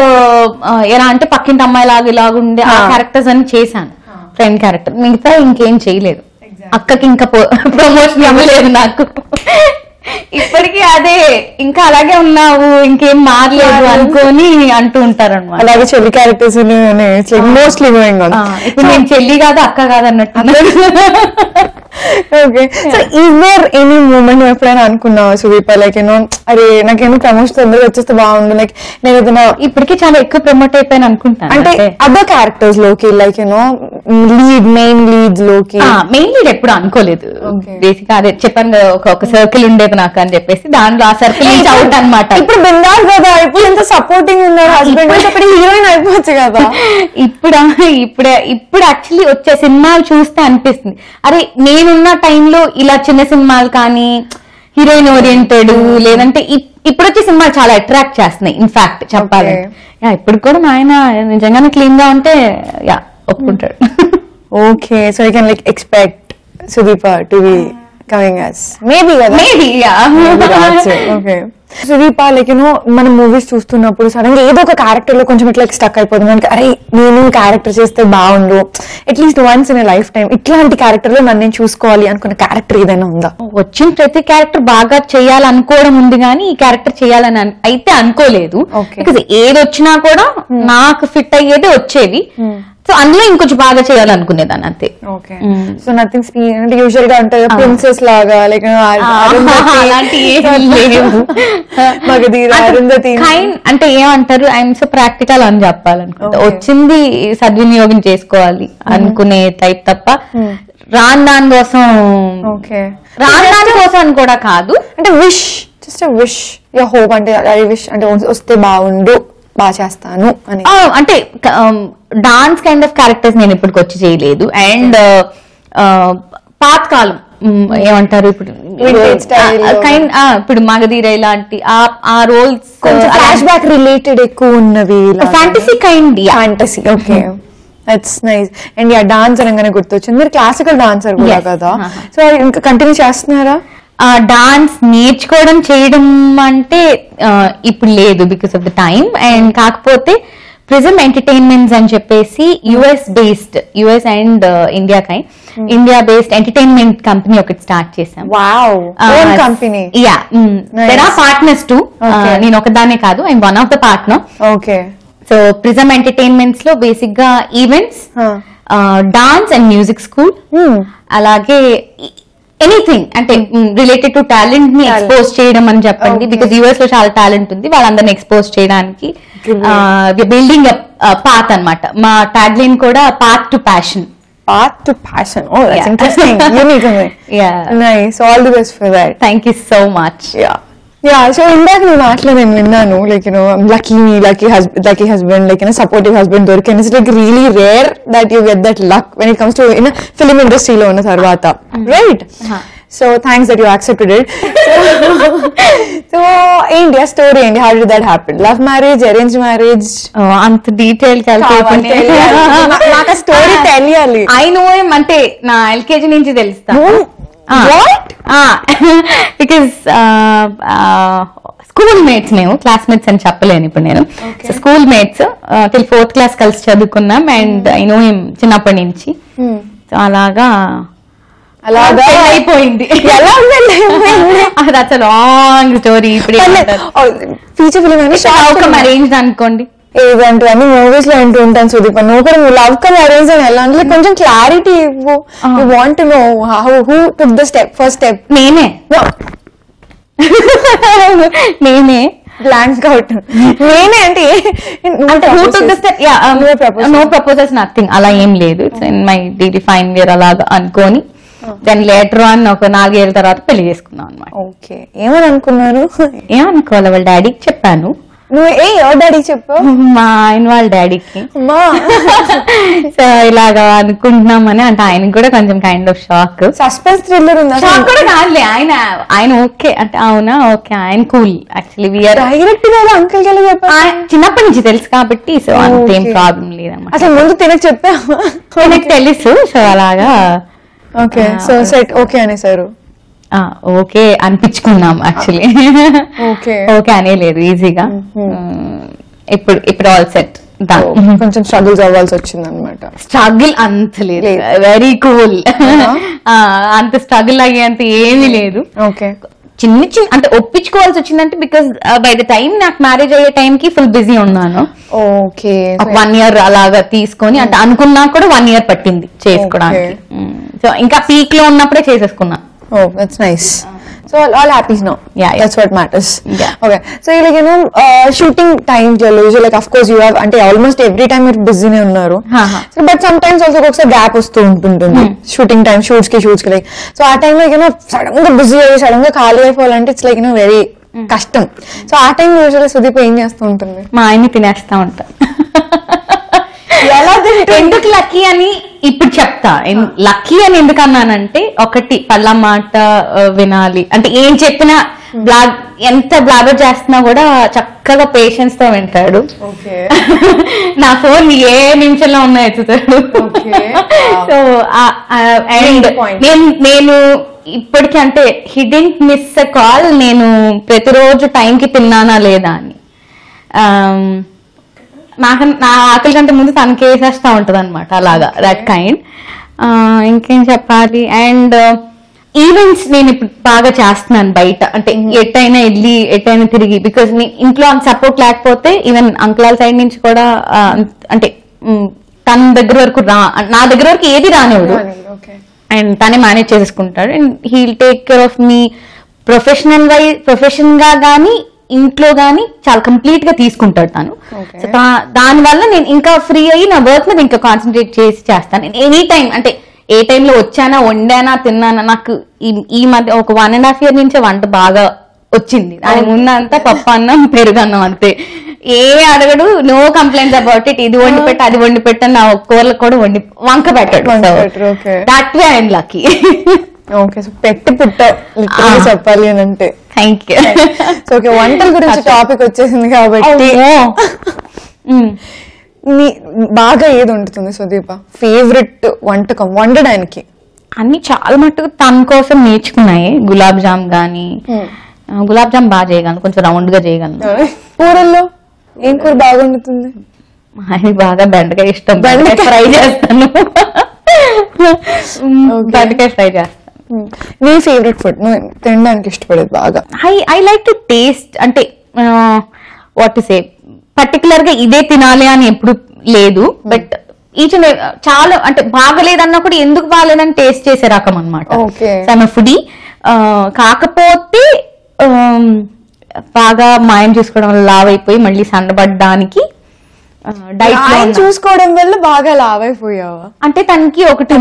ఎలా అంటే పక్కింటి అమ్మాయి లాగా ఇలాగుండే ఆ క్యారెక్టర్స్ అని చేశాను ఫ్రెండ్ క్యారెక్టర్. మిగతా ఇంకేం చేయలేదు. అక్కకి ఇంకా ప్రమోషన్ ఇవ్వలేదు నాకు. ఇప్పటికీ అదే ఇంకా అలాగే ఉన్నావు, ఇంకేం మారలేదు అనుకొని అంటూ ఉంటారు అనమాట. అలాగే చెల్లి క్యారెక్టర్స్ మోస్ట్లీ గోయింగ్ ఆన్. ఇప్పుడు నేను చెల్లి కాదు అక్క కాదు అన్నట్టు. Okay. So is there any moment ఎప్పుడైనా అనుకున్నావు సుదీప లైక్ అరే నాకేమో ప్రమోషన్ తొందరగా వచ్చేస్తే బాగుండు, లైక్ నేను ఏదైనా ఇప్పటికీ చాలా ఎక్కువ ప్రమోట్ అయిపోయాను అనుకుంటాను. అంటే అదర్ క్యారెక్టర్స్ లోకి లైక్ మెయిన్ లీడ్స్ లోకి? మెయిన్ లీడ్ ఎప్పుడు అనుకోలేదు. బేసిక్ అదే చెప్పాను కదా, ఒక సర్కిల్ ఉండేది నాకు అని చెప్పేసి దాంట్లో ఆ సర్కిల్ నుంచి అవుట్ అనమాట. ఇప్పుడు బిందాస్ కదా, ఇప్పుడు ఎంత సపోర్టింగ్ ఉన్నారు హస్బెండ్, హీరోయిన్ అయిపోవచ్చు కదా. ఇప్పుడు యాక్చువల్లీ వచ్చే సినిమాలు చూస్తే అనిపిస్తుంది అరే నేనున్న టైంలో ఇలా చిన్న సినిమాలు కానీ హీరోయిన్ ఓరియంటెడ్ లేదంటే ఇప్పుడు వచ్చే సినిమాలు చాలా అట్రాక్ట్ చేస్తున్నాయి. ఇన్ఫాక్ట్ చెప్పాలి ఇప్పుడు కూడా మా ఆయన నిజంగానే క్లీన్ గా ఉంటే యా ఒప్పుకుంటాడు. Okay. So you can like expect Sudeepa to be coming as maybe okay. Sudeepa like మనం మూవీస్ చూస్తున్నప్పుడు సడన్ గా ఏదో ఒక క్యారెక్టర్ లో కొంచెం ఇట్లా స్టక్ అయిపోతుంది మనకి, అరే నేను క్యారెక్టర్ చేస్తే బాగుండు, at least once in life time ఇట్లాంటి క్యారెక్టర్ లో నన్ను నేను చూసుకోవాలి అనుకున్న క్యారెక్టర్ ఏదైనా ఉందా? వచ్చిన ప్రతి క్యారెక్టర్ బాగా చేయాలనుకోవడం ఉంది కానీ ఈ క్యారెక్టర్ చేయాలని అయితే అనుకోలేదు. బికాజ్ ఏది వచ్చినా కూడా నాకు ఫిట్ అయ్యేది వచ్చేవి. సో అందులో ఇంకొంచెం బాగా చేయాలనుకునేదాన్ని అంతే. ఓకే. సో నథింగ్ అంటే యూజువల్ గా ఉంటాయి ప్రిన్సెస్ లాగా లైక్ అంటే ఏమంటారు ఐఎమ్ సో ప్రాక్టికల్ అని చెప్పాలనుకుంటా. వచ్చింది సద్వినియోగం చేసుకోవాలి అనుకునే టైప్ తప్ప రాను దాని కోసం అని కూడా కాదు. అంటే wish just wish your hope అంటే ఐ విష్ అంటే వస్తే బాగుండు బాగా చేస్తాను అని. అంటే డాన్స్ కైండ్ ఆఫ్ క్యారెక్టర్స్ నేను ఇప్పటికి వచ్చి చేయలేదు. అండ్ పాతకాలం ఏమంటారు ఇప్పుడు ఇప్పుడు మగధీర ఇలాంటి ఆ రోల్స్ ఫ్లాష్ బ్యాక్ రిలేటెడ్ ఎక్కువ ఉన్నవి, fantasy kind. Fantasy. Okay. That's nice. And yeah dance అనగానే గుర్తొచ్చింది మీరు క్లాసికల్ డాన్సర్ కూడా కదా, సో ఇంకా కంటిన్యూ చేస్తున్నారా? డాన్స్ నేర్చుకోవడం చేయడం అంటే ఇప్పుడు లేదు because of the time. And కాకపోతే ప్రిజమ్ ఎంటర్టైన్మెంట్స్ అని చెప్పేసి US and India based entertainment company ఒకటి స్టార్ట్ చేశాం. Company. Yeah there are partners too, నేను ఒకదానే కాదు, I'm one of the partner. Okay. So Prism Entertainments లో బేసిక్ గా events, dance and music school, అలాగే ఎనీథింగ్ అంటే రిలేటెడ్ టు టాలెంట్ ని ఎక్స్పోజ్ చేయడం అని చెప్పండి. బికాస్ యూఎస్ లో చాలా టాలెంట్ ఉంది, వాళ్ళందరినీ ఎక్స్పోజ్ చేయడానికి బిల్డింగ్ పాత్ అన్నమాట. మా ట్యాగ్ లైన్ కూడా path to passion. Oh, that's interesting. Unique. Yeah. Nice. All the best for that. Thank you so much. Yeah, so ఇందాక నువ్వు మాటలో నేను విన్నాను like lucky husband, like supportive husband దొరికిన. It's like really rare that you get that luck when it comes to film industry లో ఉన్న తర్వాత, right? So thanks that you accepted it. So ఏంటి ఆ స్టోరీ ఏంటి? How did that happen? Love marriage, arrange marriage? అంత detail నాకు ఆ story తెలియాలి. ఐ నో హిమ్ అంటే నా ఎల్కేజీ నుంచి తెలుస్తా. బికాస్ స్కూల్ మేట్స్, మేము క్లాస్మేట్స్ అని చెప్పలేను ఇప్పుడు నేను. School mates till 4th class కలిసి చదువుకున్నాం. అండ్ ఐ నో హిమ్ చిన్నప్పటి నుంచి. సో అలాగా అయిపోయింది. That's long story. ఇప్పుడు ఫీచర్ ఫిల్మ్ అరేంజ్ అనుకోండి, ఏదంటే అన్ని మూవీస్ లో అంటూ ఉంటాను సుదీప్. నువ్వు కూడా లవ్ కమ్ అరేంజ్ అని ఎలా అంటే కొంచెం క్లారిటీ ఇవ్వు. You want to know who took the step, first step. నేనే బ్లాంక్ అవుట్. నేనే అంటే who took the step? No proposals, nothing అలా ఏం లేదు. It's in my daily fine where అలాగా అనుకొని దెన్ లేటర్ ఆన్ ఒక 4 ఏళ్ళ తర్వాత పెళ్లి చేసుకున్నాం అనమాట. ఓకే, ఏమని అనుకున్నారు? ఏమనుకోవాలి, వాళ్ళ డాడీకి చెప్పాను. నువ్వు ఎవరు డాడీకి చెప్పావు? మా ఆయన వాళ్ళ డాడీకి. సో ఇలాగా అనుకుంటున్నామని అంటే ఆయనకి కూడా కొంచెం kind of shock. Suspense thriller ఉందా? షాక్ కూడా కాదులే, ఆయన ఓకే అంటే అవునా ఓకే, ఆయన కూల్. యాక్చువల్లీ వీఆర్ డైరెక్ట్ గా అంకుల్ కి చెప్పారు. చిన్నప్పటి నుంచి తెలుసు కాబట్టి సో అంతేం ప్రాబ్లం లేదన్నమాట. అసలు ముందు తినకు చెప్పా, నాకు తెలుసు. సో అలాగా ఓకే, సో సెట్ ఓకే అనేసారు. ఓకే అనిపించుకున్నాం యాక్చువల్లీ. ఓకే అనేలేదు ఈజీగా. ఇప్పుడు ఆల్ సెట్. కొంచెం స్ట్రగుల్స్ అవ్వాల్సి వచ్చింది అనమాట. స్ట్రగుల్ అంత లేదు, వెరీ కూల్. అంత స్ట్రగుల్ అయ్యేంత ఏమీ లేదు. ఓకే, చిన్న చిన్న అంటే ఒప్పించుకోవాల్సి వచ్చిందంటే బికాస్ బై ద టైం నాకు మ్యారేజ్ అయ్యే టైం కి ఫుల్ బిజీ ఉన్నాను. ఓకే, 1 year అలాగా తీసుకొని అంటే అనుకున్నా కూడా 1 year పట్టింది చేసుకోవడానికి. సో ఇంకా పీక్ లో ఉన్నప్పుడే చేసేసుకున్నా. Oh, that's nice. So all happy now. Yeah. That's what matters. Yeah. Okay. So like shooting time usually like of course you have ante almost every time you're busy ne unnaru. So but sometimes also oksa gap vastu untundi. Shooting time shoots ki like. So ఆ time లో sudden గా busy అయ్యి sudden గా ఖాళీ అయిపోవాలంటే it's like very కష్టం. So ఆ time usually Sudeep ఏం చేస్తూ ఉంటుంది? మా ఆయన్ని తినేస్తా ఉంటా. ఎందుకు లక్కీ అని ఇప్పుడు చెప్తా. లక్కీ అని ఎందుకు అన్నానంటే ఒకటి పళ్ళ మాట వినాలి అంటే ఏం చెప్పినా ఎంత బ్లాబర్ చేస్తున్నా కూడా చక్కగా పేషెన్స్ తో వింటాడు. నా ఫోన్ ఏ నిమిషంలో ఉన్నా ఎత్తుతాడు. సో అండ్ నేను ఇప్పటికీ అంటే he didn't miss a call. నేను ప్రతిరోజు టైంకి తిన్నానా లేదా అని. నా ఆకలి కంటే ముందు తనకి వేసేస్తా ఉంటది అనమాట అలాగా, దట్ కైండ్. ఇంకేం చెప్పాలి. అండ్ ఈవెంట్స్ నేను ఇప్పుడు బాగా చేస్తున్నాను బయట అంటే ఎట్టయినా వెళ్ళి ఎట్టయినా తిరిగి. బికాస్ ఇంట్లో అంత సపోర్ట్ లేకపోతే ఈవెన్ అంకుల్ సైడ్ నుంచి కూడా అంటే తన దగ్గర వరకు నా దగ్గర వరకు ఏది రానివ్వడు. అండ్ తనే మేనేజ్ చేసుకుంటాడు. And he'll take care of me profession గా గానీ ఇంట్లో గానీ చాలా కంప్లీట్ గా తీసుకుంటాడు తను. సో దానివల్ల నేను ఇంకా ఫ్రీ అయ్యి నా వర్క్ మీద ఇంకా కాన్సన్ట్రేట్ చేసి చేస్తాను. నేను ఎనీ టైం అంటే ఏ టైంలో వచ్చానా, వండానా, తిన్నానా. నాకు ఈ మధ్య ఒక 1.5 year నుంచే వంట బాగా వచ్చింది. దాని ముందంతా పప్పు అన్నం, పెరుగన్నం అంతే. ఏ అడగడు, నో కంప్లైంట్స్ అబౌట్ ఇట్. ఇది వండి పెట్ట, అది వండి పెట్ట. నా కూరలకు కూడా వంక పెట్టాడు. That way I'm lucky. Okay, so పెట్టి పుట్ట చెప్పాలి అని అంటే. Thank you. సో ఓకే, వంటల గురించి టాపిక్ వచ్చేసింది కాబట్టి బాగా ఏది వండుతుంది సుదీప? ఫేవరెట్ వంటకం వండడానికి? అన్ని చాలా మట్టుకు తన కోసం నేర్చుకున్నాయి. గులాబ్ జామ్ గానీ, గులాబ్ జామ్ బాగా చేయగలను, కొంచెం రౌండ్ గా చేయగలను. కూరల్లో ఏం కూర బాగా వండుతుంది? ఆయన బాగా బెండకాయ ఇష్టం, బెండకాయ ఫ్రై చేస్తాను. బెండకాయ ఫ్రై చేస్తాను. నీ ఫేవరెట్ ఫుడ్ నువ్వు తినడానికి ఇష్టపడేది బాగా? I like to taste. అంటే వాట్ టు సే, పర్టికులర్ గా ఇదే తినాలి అని ఎప్పుడు లేదు. బట్ ఈచ్ చాలా అంటే బాగలేదన్నా కూడా ఎందుకు బాగలేదని టేస్ట్ చేసే రకం అనమాట. ఫుడీ కాకపోతే బాగా మాయం చూసుకోవడం వల్ల లావ్ అయిపోయి మళ్ళీ సన్నబడ్డానికి డైట్ చూసుకోవడం వల్ల బాగా లావ్ అయిపోయావా? అంటే తనకి ఒకటి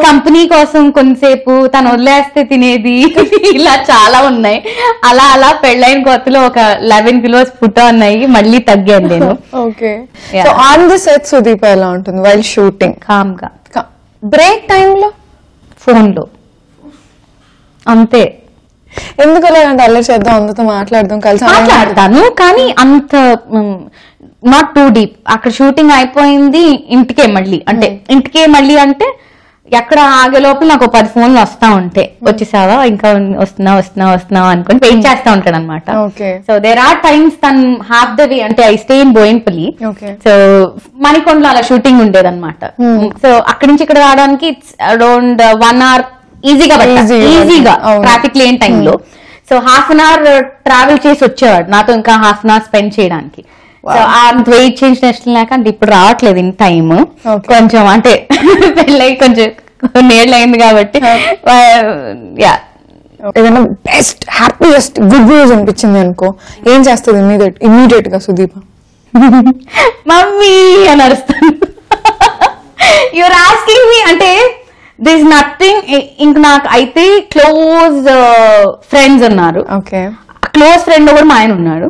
కంపెనీ కోసం కొంతసేపు తను వదిలేస్తే తినేది ఇలా చాలా ఉన్నాయి. అలా అలా పెళ్ళైన కొత్తలో ఒక 11 kilos పుట్ట ఉన్నాయి, మళ్ళీ తగ్గాను నేను. Okay, so on the set Sudeepa ఎలా ఉంటుంది వైల్ షూటింగ్? కామ్ గా. బ్రేక్ టైమ్ లో ఫోన్ లో అంతే. ఎందుకు అంటే అల్లరి చేద్దాం, అందరితో మాట్లాడదాం, కలిసి మాట్లాడతాను కానీ అంత నాట్ టూ డీప్. అక్కడ షూటింగ్ అయిపోయింది, ఇంటికే మళ్ళీ అంటే ఎక్కడ ఆగే లోపల నాకు 10 ఫోన్లు వస్తా ఉంటాయి, వచ్చేసావా, ఇంకా వస్తున్నావా అనుకుని వెయిట్ చేస్తా ఉంటాడు అనమాట. సో దేర్ ఆర్ టైమ్స్ తను హాఫ్ ద వే, అంటే I stay in Bowenpally, so మణికొండలో అలా షూటింగ్ ఉండేది అనమాట. సో అక్కడి నుంచి ఇక్కడ రావడానికి ఇట్స్ అరౌండ్ 1 hour ఈజీగా ట్రాఫిక్ లేని టైంలో. సో ½ an hour ట్రావెల్ చేసి వచ్చేవాడు నాతో, ఇంకా ½ an hour స్పెండ్ చేయడానికి. సో అంత వెయిట్ చేసిన లేక అంటే ఇప్పుడు రావట్లేదు ఇన్ టైమ్, కొంచెం అంటే పెళ్ళై కొంచెం నేళ్ళు అయింది కాబట్టి. ఏదైనా బెస్ట్ హ్యాపీయెస్ట్ గుడ్ న్యూస్ అనిపించింది అనుకో, ఏం చేస్తుంది ఇమ్మీడియట్ గా సుదీప? మమ్మీ అని అరుస్తాను. యువర్ ఆస్కింగ్ మీ అంటే దిస్ ఇస్ నథింగ్. ఇంక నాకు అయితే క్లోజ్ ఫ్రెండ్స్ ఉన్నారు. క్లోజ్ ఫ్రెండ్ కూడా మా ఆయన ఉన్నాడు.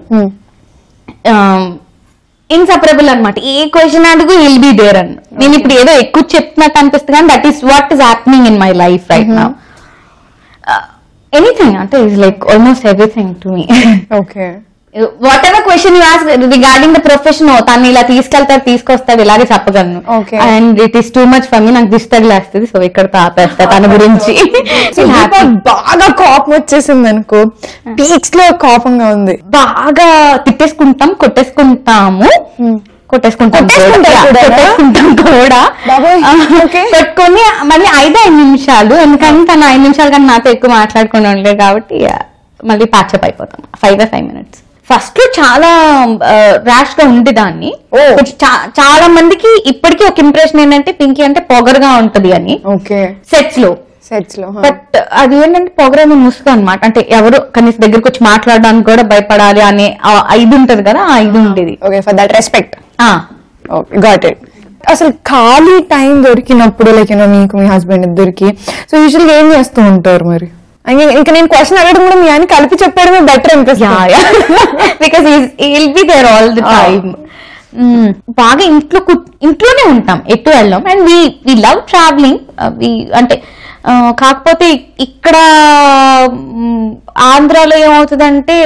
ఇన్సపరబుల్ అనమాట. ఏ క్వశ్చన్ అడుగు విల్ బి దేర్ అని. నేను ఇప్పుడు ఏదో ఎక్కువ చెప్తున్నట్టు అనిపిస్తుంది కానీ that is what is happening in my life right now. Anything అంటే is like almost everything to me. Whatever question you ask regarding the profession, తను ఇలా తీసుకొస్తాడు ఇలాగే చెప్పగలను. And it is too much for me, నాకు దిష్టి తగిలేస్తుంది. So ఇక్కడ తాపేస్తా తన గురించి. బాగా కోపం వచ్చేసింది అనుకో, పీక్స్ లో కోపంగా ఉంది, బాగా తిట్టేసుకుంటాం, కొట్టేసుకుంటాం కూడా. పెట్టుకొని మళ్ళీ 5 నిమిషాలు, ఎందుకంటే తను 5 నిమిషాలు కానీ నాతో ఎక్కువ మాట్లాడుకుని ఉండలేదు కాబట్టి మళ్ళీ ప్యాచప్ అయిపోతాం 5 minutes. ఫస్ట్ లో చాలా ర్యాష్ గా ఉండేదాన్ని. చాలా మందికి ఇప్పటికీ ఒక ఇంప్రెషన్ ఏంటంటే పింకీ అంటే పొగరుగా ఉంటది అని సెట్స్ లో. బట్ అది ఏంటంటే పొగరని ముసుగు అనమాట. అంటే ఎవరు కనీసం దగ్గరకు వచ్చి మాట్లాడడానికి కూడా భయపడాలి అనే ఇది ఉంటది కదా, ఆ ఇది ఉండేది. రెస్పెక్ట్. Got it. అసలు ఖాళీ టైం దొరికినప్పుడు లైక్ మీకు మీ హస్బెండ్ ఇద్దరికి సో యూజువల్గా ఏం చేస్తూ ఉంటారు మరి? ఇంకా నేను క్వశ్చన్ అడగడం కూడా మీ ఆయన కలిపి చెప్పడమే బెటర్ అనిపిస్తుంది. Because will be there all the time. బాగా ఇంట్లోనే ఉంటాం, ఎటు వెళ్ళాం. And we love travelling. అంటే కాకపోతే ఇక్కడ ఆంధ్రాలో ఏమవుతుందంటే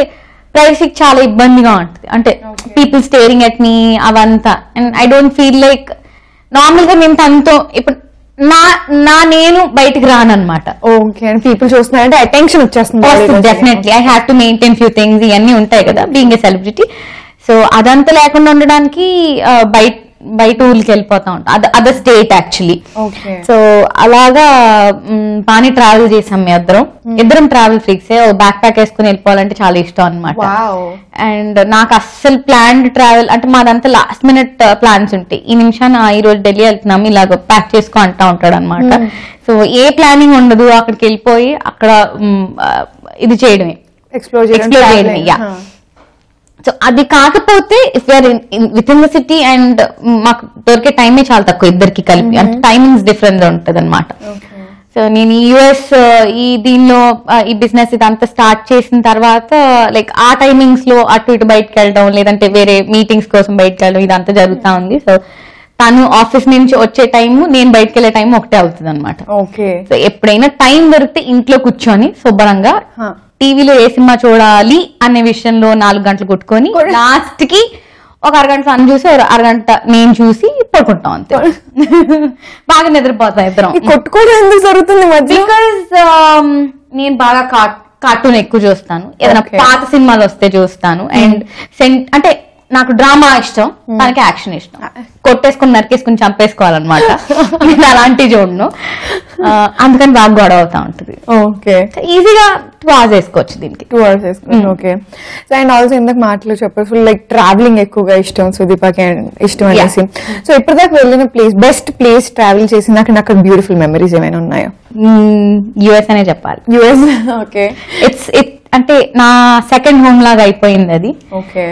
ప్రైవసీకి చాలా ఇబ్బందిగా ఉంటుంది. అంటే పీపుల్ స్టేరింగ్ ఎట్ మీ అవంతా. And I don't feel like normal గా మేము తనతో ఇప్పుడు నేను బయటికి రాను అనమాట. పీపుల్ చూస్తున్నారంటే అటెన్షన్ వచ్చేస్తుంది. Definitely I have to maintain few things, ఇవన్నీ ఉంటాయి కదా బీయింగ్ ఏ సెలబ్రిటీ. సో అదంతా లేకుండా ఉండడానికి బయట ఊళ్ళకి వెళ్ళిపోతా ఉంటాం, అదర్ స్టేట్ యాక్చువల్లీ. సో అలాగా బాగా ట్రావెల్ చేసాం. ఇద్దరం ట్రావెల్ ఫ్రీక్స్. బ్యాక్ ప్యాక్ వేసుకుని వెళ్ళిపోవాలంటే చాలా ఇష్టం అనమాట. అండ్ నాకు అస్సలు ప్లాన్డ్ ట్రావెల్ అంటే మాదంతా లాస్ట్ మినిట్ ప్లాన్స్ ఉంటాయి. ఈ నిమిషాన్ని ఈ రోజు ఢిల్లీ వెళ్తున్నాం ఇలాగ ప్యాక్ చేసుకో అంటా ఉంటాడు అనమాట. సో ఏ ప్లానింగ్ ఉండదు, అక్కడికి వెళ్ళిపోయి అక్కడ ఇది చేయడమే, ఎక్స్ప్లోర్ చేయడమే. సో అది కాకపోతే if you're within the city and మాకు దొరికే టైమే చాలా తక్కువ ఇద్దరికి కలిపి, అంటే టైమింగ్స్ డిఫరెంట్ ఉంటది అనమాట. సో నేను యుఎస్ దీనిలో ఈ బిజినెస్ ఇదంతా స్టార్ట్ చేసిన తర్వాత లైక్ ఆ టైమింగ్స్ లో అటు ఇటు బయటకు వెళ్ళడం, లేదంటే వేరే మీటింగ్స్ కోసం బయటకు వెళ్ళడం, ఇదంతా జరుగుతా ఉంది. సో తను ఆఫీస్ నుంచి వచ్చే టైము నేను బయటకు వెళ్ళే టైం ఒకటే అవుతుంది అనమాట. సో ఎప్పుడైనా టైం దొరికితే ఇంట్లో కూర్చొని శుభ్రంగా టీవీలో ఏ సినిమా చూడాలి అనే విషయంలో 4 గంటలు కొట్టుకొని లాస్ట్ కి ఒక అరగంట తను చూసి అరగంట నేను చూసి పడుకుంటాం అంతే. బాగా నిద్రపోతాం ఇద్దరం. కొట్టుకోవడం ఎందుకు జరుగుతుంది? బికాజ్ నేను బాగా కార్టూన్ ఎక్కువ చూస్తాను, ఏదైనా పాత సినిమాలు వస్తే చూస్తాను. అండ్ అంటే నాకు డ్రామా ఇష్టం, తనకి యాక్షన్ ఇష్టం. కొట్టేసుకుని నరికేసుకుని చంపేసుకోవాలన్నమాట. నేను అలాంటివి చూడను, అందుకని బాగా గొడవ అవుతా ఉంటుంది. ఈజీగా 2 hours వేసుకోవచ్చు దీనికి. 2 hours వేసుకోవచ్చు. ఓకే. అండ్ ఆల్సో ఇందాక మాటలు చెప్పారు ఫుల్ లైక్ ట్రావెలింగ్ ఎక్కువగా ఇష్టం సుదీపకి ఇష్టం అనేసి. సో ఇప్పటిదాకా వెళ్ళిన ప్లేస్, బెస్ట్ ప్లేస్ ట్రావెల్ చేసి అక్కడ బ్యూటిఫుల్ మెమరీస్ ఏమైనా ఉన్నాయా? యుఎస్ అనే చెప్పాలి. యుఎస్. ఓకే. ఇట్స్ అంటే నా సెకండ్ హోమ్ లాగా అయిపోయింది అది. ఓకే.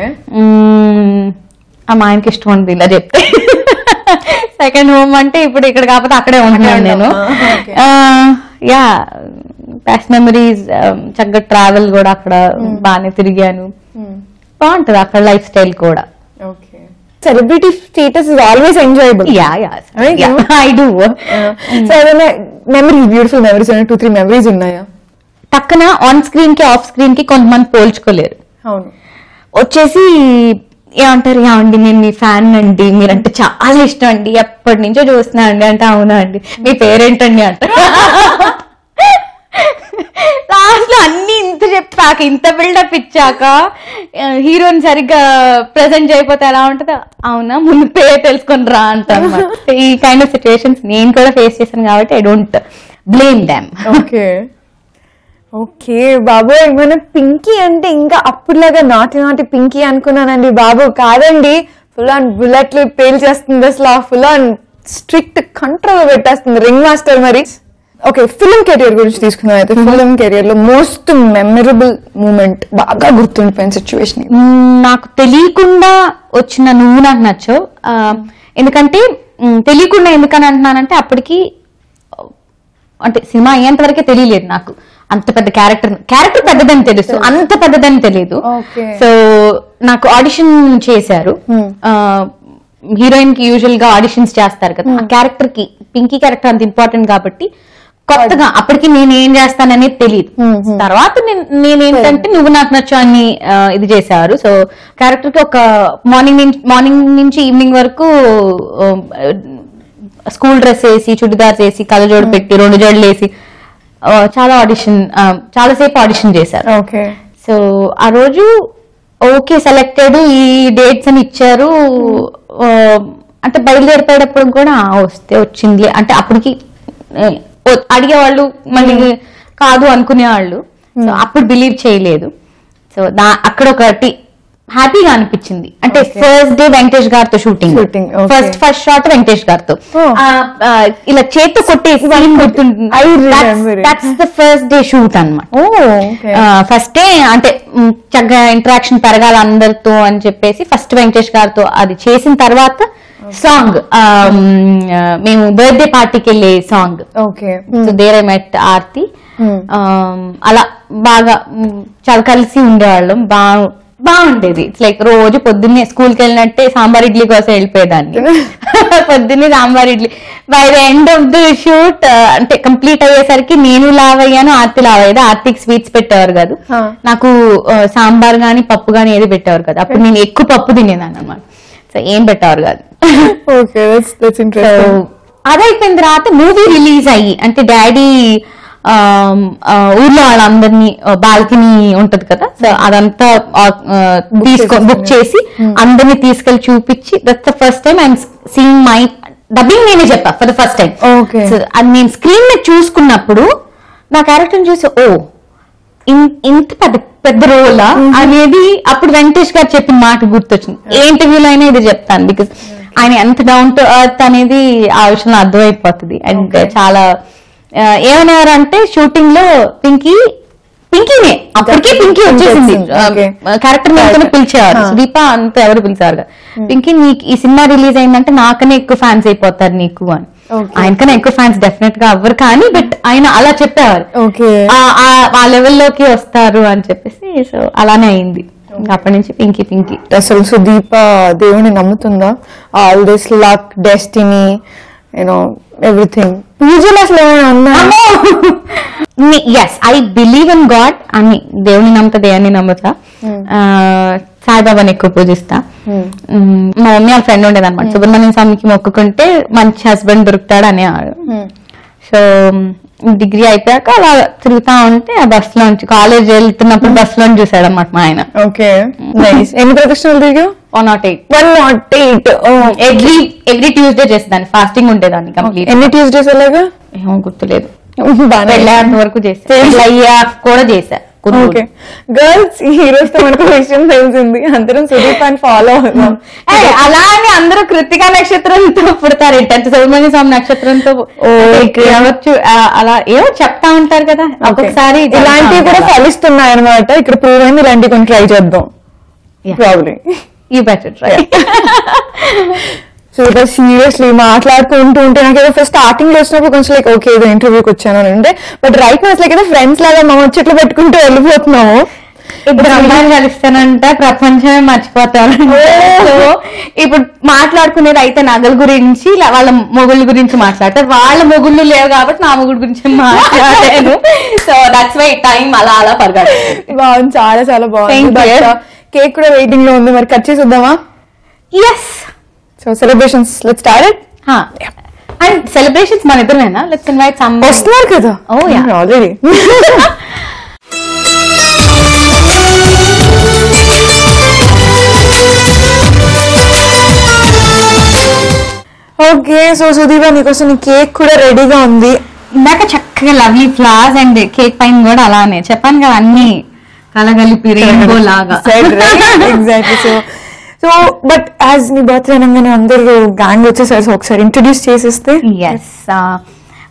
మా ఆయనకి ఇష్టం ఉంది ఇలా చెప్తే. సెకండ్ హోమ్ అంటే ఇప్పుడు ఇక్కడ కాకపోతే అక్కడే ఉంటున్నాను నేను. Yeah, best memories. చక్కగా ట్రావెల్ కూడా అక్కడ బాగానే తిరిగాను, బాగుంటది అక్కడ లైఫ్ స్టైల్ కూడా. Celebrity status is always enjoyable. I do. So ఏదైనా మెమరీస్, బ్యూటిఫుల్ మెమరీస్ 2-3 మెమరీస్ ఉన్నాయా? పక్కన ఆన్ స్క్రీన్ కి ఆఫ్ స్క్రీన్ కి కొంతమంది పోల్చుకోలేరు. అవును. వచ్చేసి ఏమంటారు, ఏమండి నేను మీ ఫ్యాన్ అండి, మీరంటే చాలా ఇష్టం అండి, ఎప్పటి నుంచో చూస్తున్నా అండి అంటే, అవునా అండి మీ పేరేంటండి అంటారు. లాస్ట్ లో అన్ని ఇంత చెప్పాక, ఇంత బిల్డప్ ఇచ్చాక హీరోని సరిగ్గా ప్రెజెంట్ చేయకపోతే ఎలా ఉంటుందో, అవునా ముందు పేరు తెలుసుకొని రా అంటారు. ఈ కైండ్ ఆఫ్ సిచ్యువేషన్స్ నేను కూడా ఫేస్ చేశాను కాబట్టి I don't blame them. Okay okay బాబు, మన పింకీ అంటే ఇంకా అప్పుడులాగా నాటి పింకీ అనుకున్నానండి బాబు. కాదండి, ఫుల్ ఆన్ బుల్లెట్లు పేల్చేస్తుంది, అసలు ఫుల్ ఆన్ స్ట్రిక్ట్ కంట్రోల్ పెట్టేస్తుంది రింగ్ మాస్టర్. మరి ఓకే, ఫిల్మ్ కెరియర్ గురించి తీసుకుందాం అయితే. ఫిల్మ్ కెరియర్ లో మోస్ట్ మెమరబుల్ మూమెంట్, బాగా గుర్తుండిపోయిన సిచ్యువేషన్? నాకు తెలియకుండా వచ్చిన నువ్వు నాకు నచ్చవు. ఎందుకంటే తెలియకుండా ఎందుకని అంటున్నానంటే, అప్పటికి అంటే సినిమా అయ్యేంత వరకే తెలియలేదు నాకు అంత పెద్ద క్యారెక్టర్ పెద్దదని తెలుసు, అంత పెద్దదని తెలియదు. సో నాకు ఆడిషన్ చేశారు. హీరోయిన్ కి యూజువల్ గా ఆడిషన్స్ చేస్తారు కదా, ఆ క్యారెక్టర్ కి పింకీ క్యారెక్టర్ అంత ఇంపార్టెంట్ కాబట్టి కొత్తగా అప్పటికి నేనేం చేస్తాననేది తెలియదు. తర్వాత నేనేంటంటే నువ్వు నాకు నచ్చు అని ఇది చేశారు. సో క్యారెక్టర్ కి ఒక మార్నింగ్ నుంచి ఈవినింగ్ వరకు స్కూల్ డ్రెస్ వేసి, చుడిదార్స్ వేసి, కళ్ళజోడు పెట్టి, 2 జడలు వేసి చాలాసేపు ఆడిషన్ చేశారు. సో ఆ రోజు ఓకే సెలెక్టెడ్, ఈ డేట్స్ అని ఇచ్చారు. అంటే బయలుదేరిపోయేటప్పుడు కూడా వస్తే వచ్చింది అంటే, అప్పటికి అడిగేవాళ్ళు మళ్ళీ కాదు అనుకునేవాళ్ళు. సో అప్పుడు బిలీవ్ చేయలేదు. సో అక్కడ ఒకటి హ్యాపీగా అనిపించింది. అంటే ఫస్ట్ డే వెంకటేష్ గారితో షూటింగ్, ఫస్ట్ షాట్ వెంకటేష్ గారితో ఇలా చేతితో కొట్టేసి ఫస్ట్ డే షూట్ అన్నమాట. ఫస్ట్ డే అంటే చక్కగా ఇంటరాక్షన్ పెరగాలి అందరితో అని చెప్పేసి ఫస్ట్ వెంకటేష్ గారితో అది చేసిన తర్వాత సాంగ్, మేము బర్త్డే పార్టీకి వెళ్ళే song, so there I met Aarti. అలా బాగా చాలా కలిసి ఉండేవాళ్ళం, బాగుండేది. ఇట్స్ లైక్ రోజు పొద్దున్నే స్కూల్కి వెళ్ళినట్టే సాంబార్ ఇడ్లీ కోసం వెళ్ళిపోయేదాన్ని. పొద్దున్నే sambar idli. By the end of the shoot అంటే కంప్లీట్ అయ్యేసరికి నేను లావ్ అయ్యాను, ఆర్తి లావ్ అయ్యేది. ఆర్తికి స్వీట్స్ పెట్టేవారు కాదు, నాకు సాంబార్ గానీ పప్పు గానీ ఏది పెట్టేవారు కాదు. అప్పుడు నేను ఎక్కువ పప్పు తినేదాన్ని అనమాట. సో ఏం పెట్టేవారు కాదు. అదైపోయిన తర్వాత మూవీ రిలీజ్ అయ్యి, అంటే డాడీ ఊర్లో వాళ్ళందరినీ, బాల్కనీ ఉంటది కదా, సో అదంతా బుక్ చేసి అందరినీ తీసుకెళ్లి చూపించి, that's the first time I'm seeing my dubbing. నేనే చెప్పా for the first time. So అది నేను స్క్రీన్ మీద చూసుకున్నప్పుడు నా క్యారెక్టర్ చూసి, ఓ ఇంత పెద్ద రోలా అనేది అప్పుడు వెంకటేష్ గారు చెప్పిన మాట గుర్తొచ్చింది. ఏ ఇంటర్వ్యూలో అయినా ఇది చెప్తాను, బికాస్ ఆయన ఎంత డౌన్ టు ఎర్త్ అనేది ఆ విషయంలో అర్థమైపోతుంది. అండ్ చాలా ఏమన్నారు అంటే, షూటింగ్ లో పింకీనే అప్పటికే పింకీ వచ్చేసింది, క్యారెక్టర్ మీదనే పిలిచేవారు, దీప అంతా ఎవరు పిలిచారు. పింకీ నీకు ఈ సినిమా రిలీజ్ అయిందంటే నాకనే ఎక్కువ ఫ్యాన్స్ అయిపోతారు నీకు అని. ఆయనకన్నా ఎక్కువ ఫ్యాన్స్ డెఫినెట్ గా అవ్వరు కానీ, బట్ ఆయన అలా చెప్పేవారు, ఆ లెవెల్లోకి వస్తారు అని చెప్పేసి. సో అలానే అయింది అప్పటి నుంచి పింకీ. అసలు సుదీప దేవుని నమ్ముతుందా? All this luck, destiny, you know everything. పూజలు అసలు ఏమైనా ఉన్నాయా? Yes, I believe in God అని. దేవుని నమ్ముతా, దేవుని నమ్ముతా. సాయిబాబాని ఎక్కువ పూజిస్తా. మా మమ్మీ వాళ్ళ ఫ్రెండ్ ఉండేది అనమాట, సుబ్రహ్మణ్యం స్వామికి మొక్కుకుంటే మంచి హస్బెండ్ దొరుకుతాడు అనేవాడు. సో డిగ్రీ అయిపోయాక అలా తిరుగుతా ఉంటే ఆ బస్ లోంచి, కాలేజ్ వెళ్తున్నప్పుడు బస్ లోంచి చూసాడు అనమాట మా ఆయన. ఎన్ని ప్రదక్షిణలు తిరిగావు? 108. ఎవ్రీ ట్యూస్డే చేసేదాన్ని, ఫాస్టింగ్ ఉండేదాన్ని కంప్లీట్. ఎన్ని ట్యూస్డేస్ అలాగా? ఏమో గుర్తులేదు, వెళ్ళేంత వరకు చేసా, కూడా చేశా. గర్ల్స్ ఈ రోజుతో మనకు విషయం తెలిసింది, అందరం సుదీప్ అని ఫాలో అవుతాం. అలా అని అందరూ కృతికా నక్షత్రంతో పుడతారు ఏంటంటే, సుబ్రహ్మణ్య స్వామి నక్షత్రంతో అవ్వచ్చు, అలా ఏమో చెప్తా ఉంటారు కదా. ఒక్కొక్కసారి ఇలాంటివి కూడా ఫలిస్తున్నాయి అనమాట. ఇక్కడ ప్రూవ్ అయింది, ఇలాంటివి కొన్ని ట్రై చేద్దాం. Probably you better try. So seriously మాట్లాడుకుంటూ ఉంటే నాకు ఏదో ఫస్ట్ స్టార్టింగ్ లో వచ్చినప్పుడు కొంచెం లైక్ ఓకే ఏదో ఇంటర్వ్యూకి వచ్చాను అని అంటే, బట్ రైట్ నా లైక్ ఏదో ఫ్రెండ్స్ లాగా మా చెట్లు పెట్టుకుంటూ వెళ్ళిపోతున్నాము. ఇప్పుడు అమ్మాయిని కలిస్తానంటే ప్రపంచమే మర్చిపోతాను. సో ఇప్పుడు మాట్లాడుకునేది అయితే నగల గురించి, వాళ్ళ మొగుళ్ళ గురించి మాట్లాడతారు. వాళ్ళ మొగుళ్ళు లేవు కాబట్టి నా మొగుడు గురించి మాట్లాడాను. సో దట్స్ వై టైం అలా అలా పరిగెడు. బాగుంది, చాలా చాలా బాగుంది. కేక్ కూడా వెయిటింగ్ లో ఉంది, మరి కట్ చేద్దామా? Yes. So celebrations let's start it. And celebrations మన ఇద్దరేనా? Let's invite some. వస్తున్నారు కదా? Oh yeah, already. Okay, so Sudeepa నీకోసం నీ కేక్ కూడా రెడీగా ఉంది. ఇందాక చక్కగా లవ్లీ ఫ్లవర్స్ అండ్ కేక్ పైన కూడా అలానే చెప్పాను కదా, అన్ని కలగలిపి రెయిన్బో లాగా. ఎగ్జాక్ట్లీ. సో బట్ యాజ్ నీ బర్త్డే అనగానే అందరూ గ్యాంగ్ వచ్చేసారు, సో ఒకసారి ఇంట్రడ్యూస్ చేసేస్తే. ఎస్,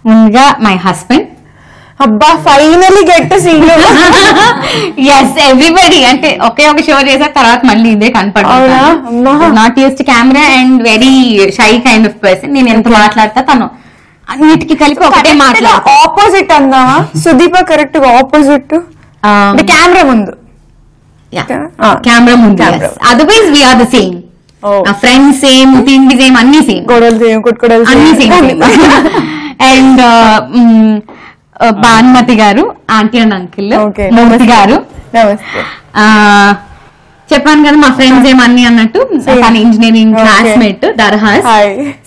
ముందుగా మై హస్బెండ్. అబ్బా, finally get to see you. Yes, everybody అంటే ఒకే ఒక షో చేసిన తర్వాత మళ్ళీ ఇదే కనపడుతుంది. Not use to camera and very shy kind of person. నేను ఎంత మాట్లాడతా తను అన్నిటికీ కలిపి ఒకటే మాట్లాడతా. ఆపోజిట్ అందామా? సుదీప కరెక్ట్ గా ఆపోజిట్, కెమెరా ముందు. కెమెరా ముందు. Otherwise we're the same. Friends same, తిండి సేమ్, అన్ని సేమ్. గొడవలు సేమ్, కొట్టుకోవడాలు అన్ని సేమ్. అండ్ భానుమతి గారు, ఆంటీ అండ్ అంకిల్. మూర్తి గారు, చెప్పాను కదా మా ఫ్రెండ్స్ ఏమన్నీ అన్నట్టు. తన ఇంజనీరింగ్ క్లాస్మేట్ దర్హాస్,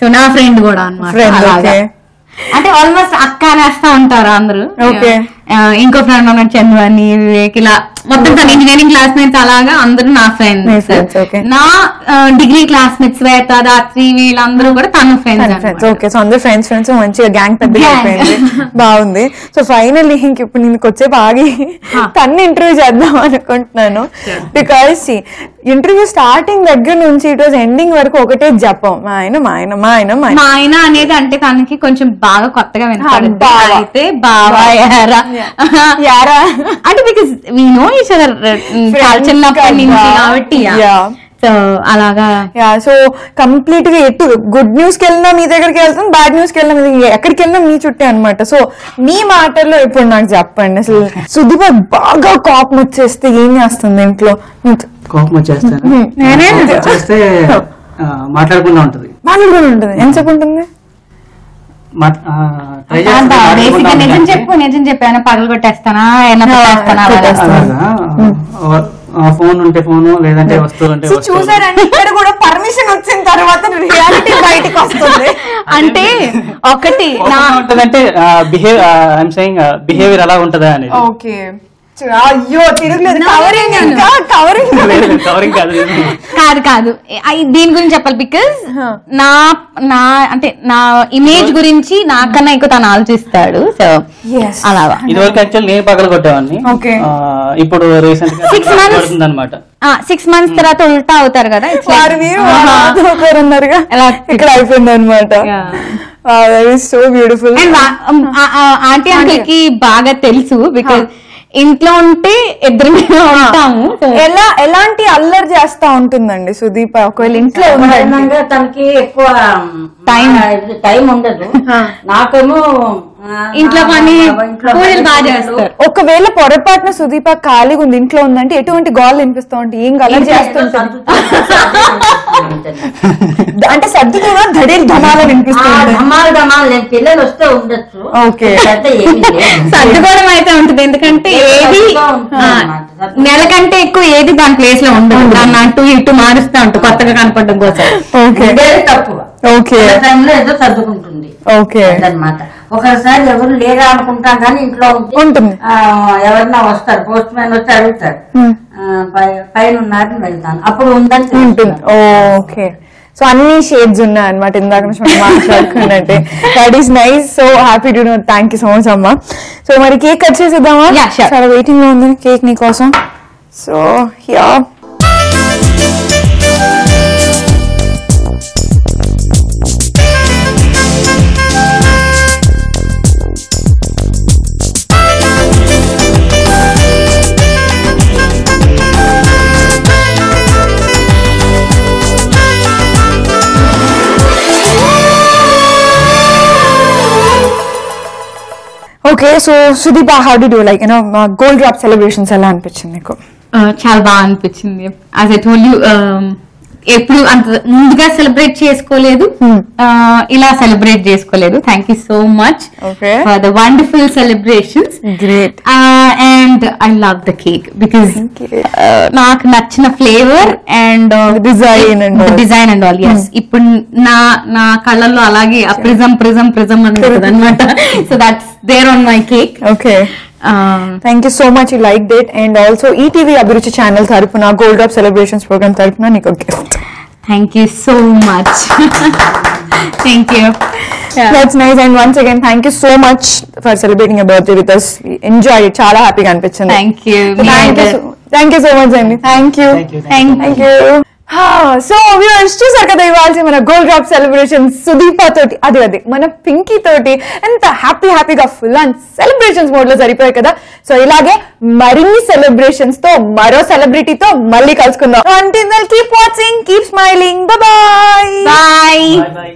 సో నా ఫ్రెండ్ కూడా అన్నమాట. అంటే ఆల్మోస్ట్ అక్క అనేస్తా ఉంటారు అందరూ. ఇంకో ఫ్రెండ్ ఉన్నాడు చందు అని, వివేక్, ఇలా మొత్తం తన ఇంజనీరింగ్ క్లాస్మేట్స్ అలాగా అందరూ నా ఫ్రెండ్స్. నా డిగ్రీ క్లాస్మేట్స్ శ్వేత, దాత్రి, వీళ్ళందరూ కూడా తన ఫ్రెండ్స్. ఓకే, సో అందరు ఫ్రెండ్స్ మంచిగా గ్యాంగ్ పెద్ద అయిపోయింది. బాగుంది. సో ఫైనల్లీ ఇంక ఇప్పుడు నేను వచ్చేపు ఆగి తన్ని ఇంటర్వ్యూ చేద్దాం అనుకుంటున్నాను. బికాస్ ఇంటర్వ్యూ స్టార్టింగ్ దగ్గర నుంచి ఇట్ వాజ్ ఎండింగ్ వరకు ఒకటే జపం, మా ఆయన మా ఆయన మా ఆయన మా ఆయన అనేది. అంటే తనకి కొంచెం బాగా కొత్తగా వినపడుతుంది. అయితే బావా యారా అంటే because we know each other చిన్నప్పటి నుంచి కాబట్టి. సో అలాగా. సో కంప్లీట్ గా ఎటు గుడ్ న్యూస్ కి వెళ్ళినా మీ దగ్గరికి వెళ్తాం, బ్యాడ్ న్యూస్ కి వెళ్ళినా ఎక్కడికి వెళ్ళినా మీ చుట్టే అనమాట. సో మీ మాటల్లో ఇప్పుడు నాకు చెప్పండి, అసలు సుదీప బాగా కోపం వచ్చేస్తే ఏం చేస్తుంది ఇంట్లో? కోపం వచ్చేస్తే మాట్లాడకుండా ఉంటుంది. ఎంతసేపు ఉంటుంది? నిజం చెప్పాను, పగలు కొట్టేస్తానా, ఫోన్ ఉంటే ఫోను, లేదంటే వస్తువులు ఉంటే చూసారండి, ఇక్కడ కూడా పర్మిషన్ వచ్చిన తర్వాత రియాలిటీ బయటకు వస్తుంది. అంటే ఒకటి ఉంటదంటే బిహేవియర్ అలా ఉంటదా అని. ఓకే, అయ్యో తిరుగులేదు. కవరింగ్ కాదు, దీని గురించి చెప్పాలి. బికాజ్ నా అంటే నా ఇమేజ్ గురించి నాకన్నా ఎక్కువ తను ఆలోచిస్తాడు. సో అలాగా. ఇదివరకు యాక్చువల్ నేను పగల కొట్టేవాడిని. ఇప్పుడు రీసెంట్ గా 6 months అనమాట. 6 months తర్వాత ఉల్టా అవుతారు కదా, ఇక్కడ అయిపోయింది అనమాట. So beautiful. ఆంటీ అంకుల్ కి బాగా తెలుసు, బికాజ్ ఇంట్లో ఉంటే ఇద్దరు ఉంటాము. ఎలాంటి అల్లరి చేస్తా ఉంటుందండి సుదీప? ఒకవేళ ఇంట్లో తనకి ఎక్కువ టైం ఉండదు, నాకేమో ఇంట్లో పని పూజలు బాగా చేస్తారు. ఒకవేళ పొరపాటున సుదీప ఖాళీగా ఉంది, ఇంట్లో ఉందంటే ఎటువంటి గోల్ వినిపిస్తా ఉంటే ఏం అల్లరి చేస్తుంటుంది? అంటే సర్దుగా ధడేలు ధమాలు వినిపిస్తుంది. పిల్లలు వస్తే ఉండొచ్చు. ఓకే, సర్దుకోవడం అయితే ఉంటుంది. ఎందుకంటే ఏది నెల కంటే ఎక్కువ ఏది దాని ప్లేస్ లో ఉండదు. దాన్ని అటు ఇటు మారుస్తూ ఉంటుంది కొత్తగా కనపడడం కోసం. తక్కువ. ఓకే, టైంలో ఏదో సర్దుకుంటుంది. ఓకే అన్నమాట. ఒకసారి ఎవరు లేరా అనుకుంటాం కానీ ఇంట్లో ఉంటుంది. ఎవరన్నా వస్తారు, పోస్ట్ మ్యాన్ వచ్చి అడుగుతారు, పైన ఉన్నారని వెళ్తాను, అప్పుడు ఉందని ఉంటుంది. ఓకే, సో అన్ని షేడ్స్ ఉన్నాయి అనమాట. ఇందాక నుంచి మనం మాట్లాడుకున్నట్టే. That is nice. So happy to know. Thank you so much అమ్మా. సో మరి కేక్ కట్ చేసేద్దామా? చాలా వెయిటింగ్ లో ఉంది కేక్ నీ కోసం. So yeah, okay. So Sudeepa, how did do like you know gold drop celebrations ఎలా అనిపించింది నీకు? చాలా బాగా అనిపించింది. యాజ్ ఐ టోల్డ్ యూ, ఎప్పుడు అంత ముందుగా సెలబ్రేట్ చేసుకోలేదు, ఇలా సెలబ్రేట్ చేసుకోలేదు. Thank you so much for the wonderful celebrations. Great. And I love the cake because నాకు నచ్చిన flavour and design and all. Yes, ఇప్పుడు నా కళ్ళల్లో అలాగే ప్రిజం అని అనమాట. So that's there on my cake. Okay, thank you so much. You like date. And also ETV Abhiruchi channel తరపున Gold drop celebrations programme తరపున నీకు gift. Thank you so much. Thank you. That's nice. And once again thank you so much for celebrating your birthday with us. Enjoy it. చాలా హ్యాపీగా అనిపించింది. Thank you. Thank you so much అండి. Thank you. So viewers, చూసారు కదా ఇవాళ మన gold drop celebration Sudeepa తోటి, అది మన పింకీ తోటి ఎంత హ్యాపీగా ఫుల్ అండ్ సెలబ్రేషన్స్ మోడ్ లో జరిపోయాయి కదా. సో ఇలాగే మరిన్ని సెలబ్రేషన్స్ తో మరో సెలబ్రిటీతో మళ్ళీ కలుసుకుందాం. Until then, keep watching, keep smiling. Bye bye. Bye. Bye bye.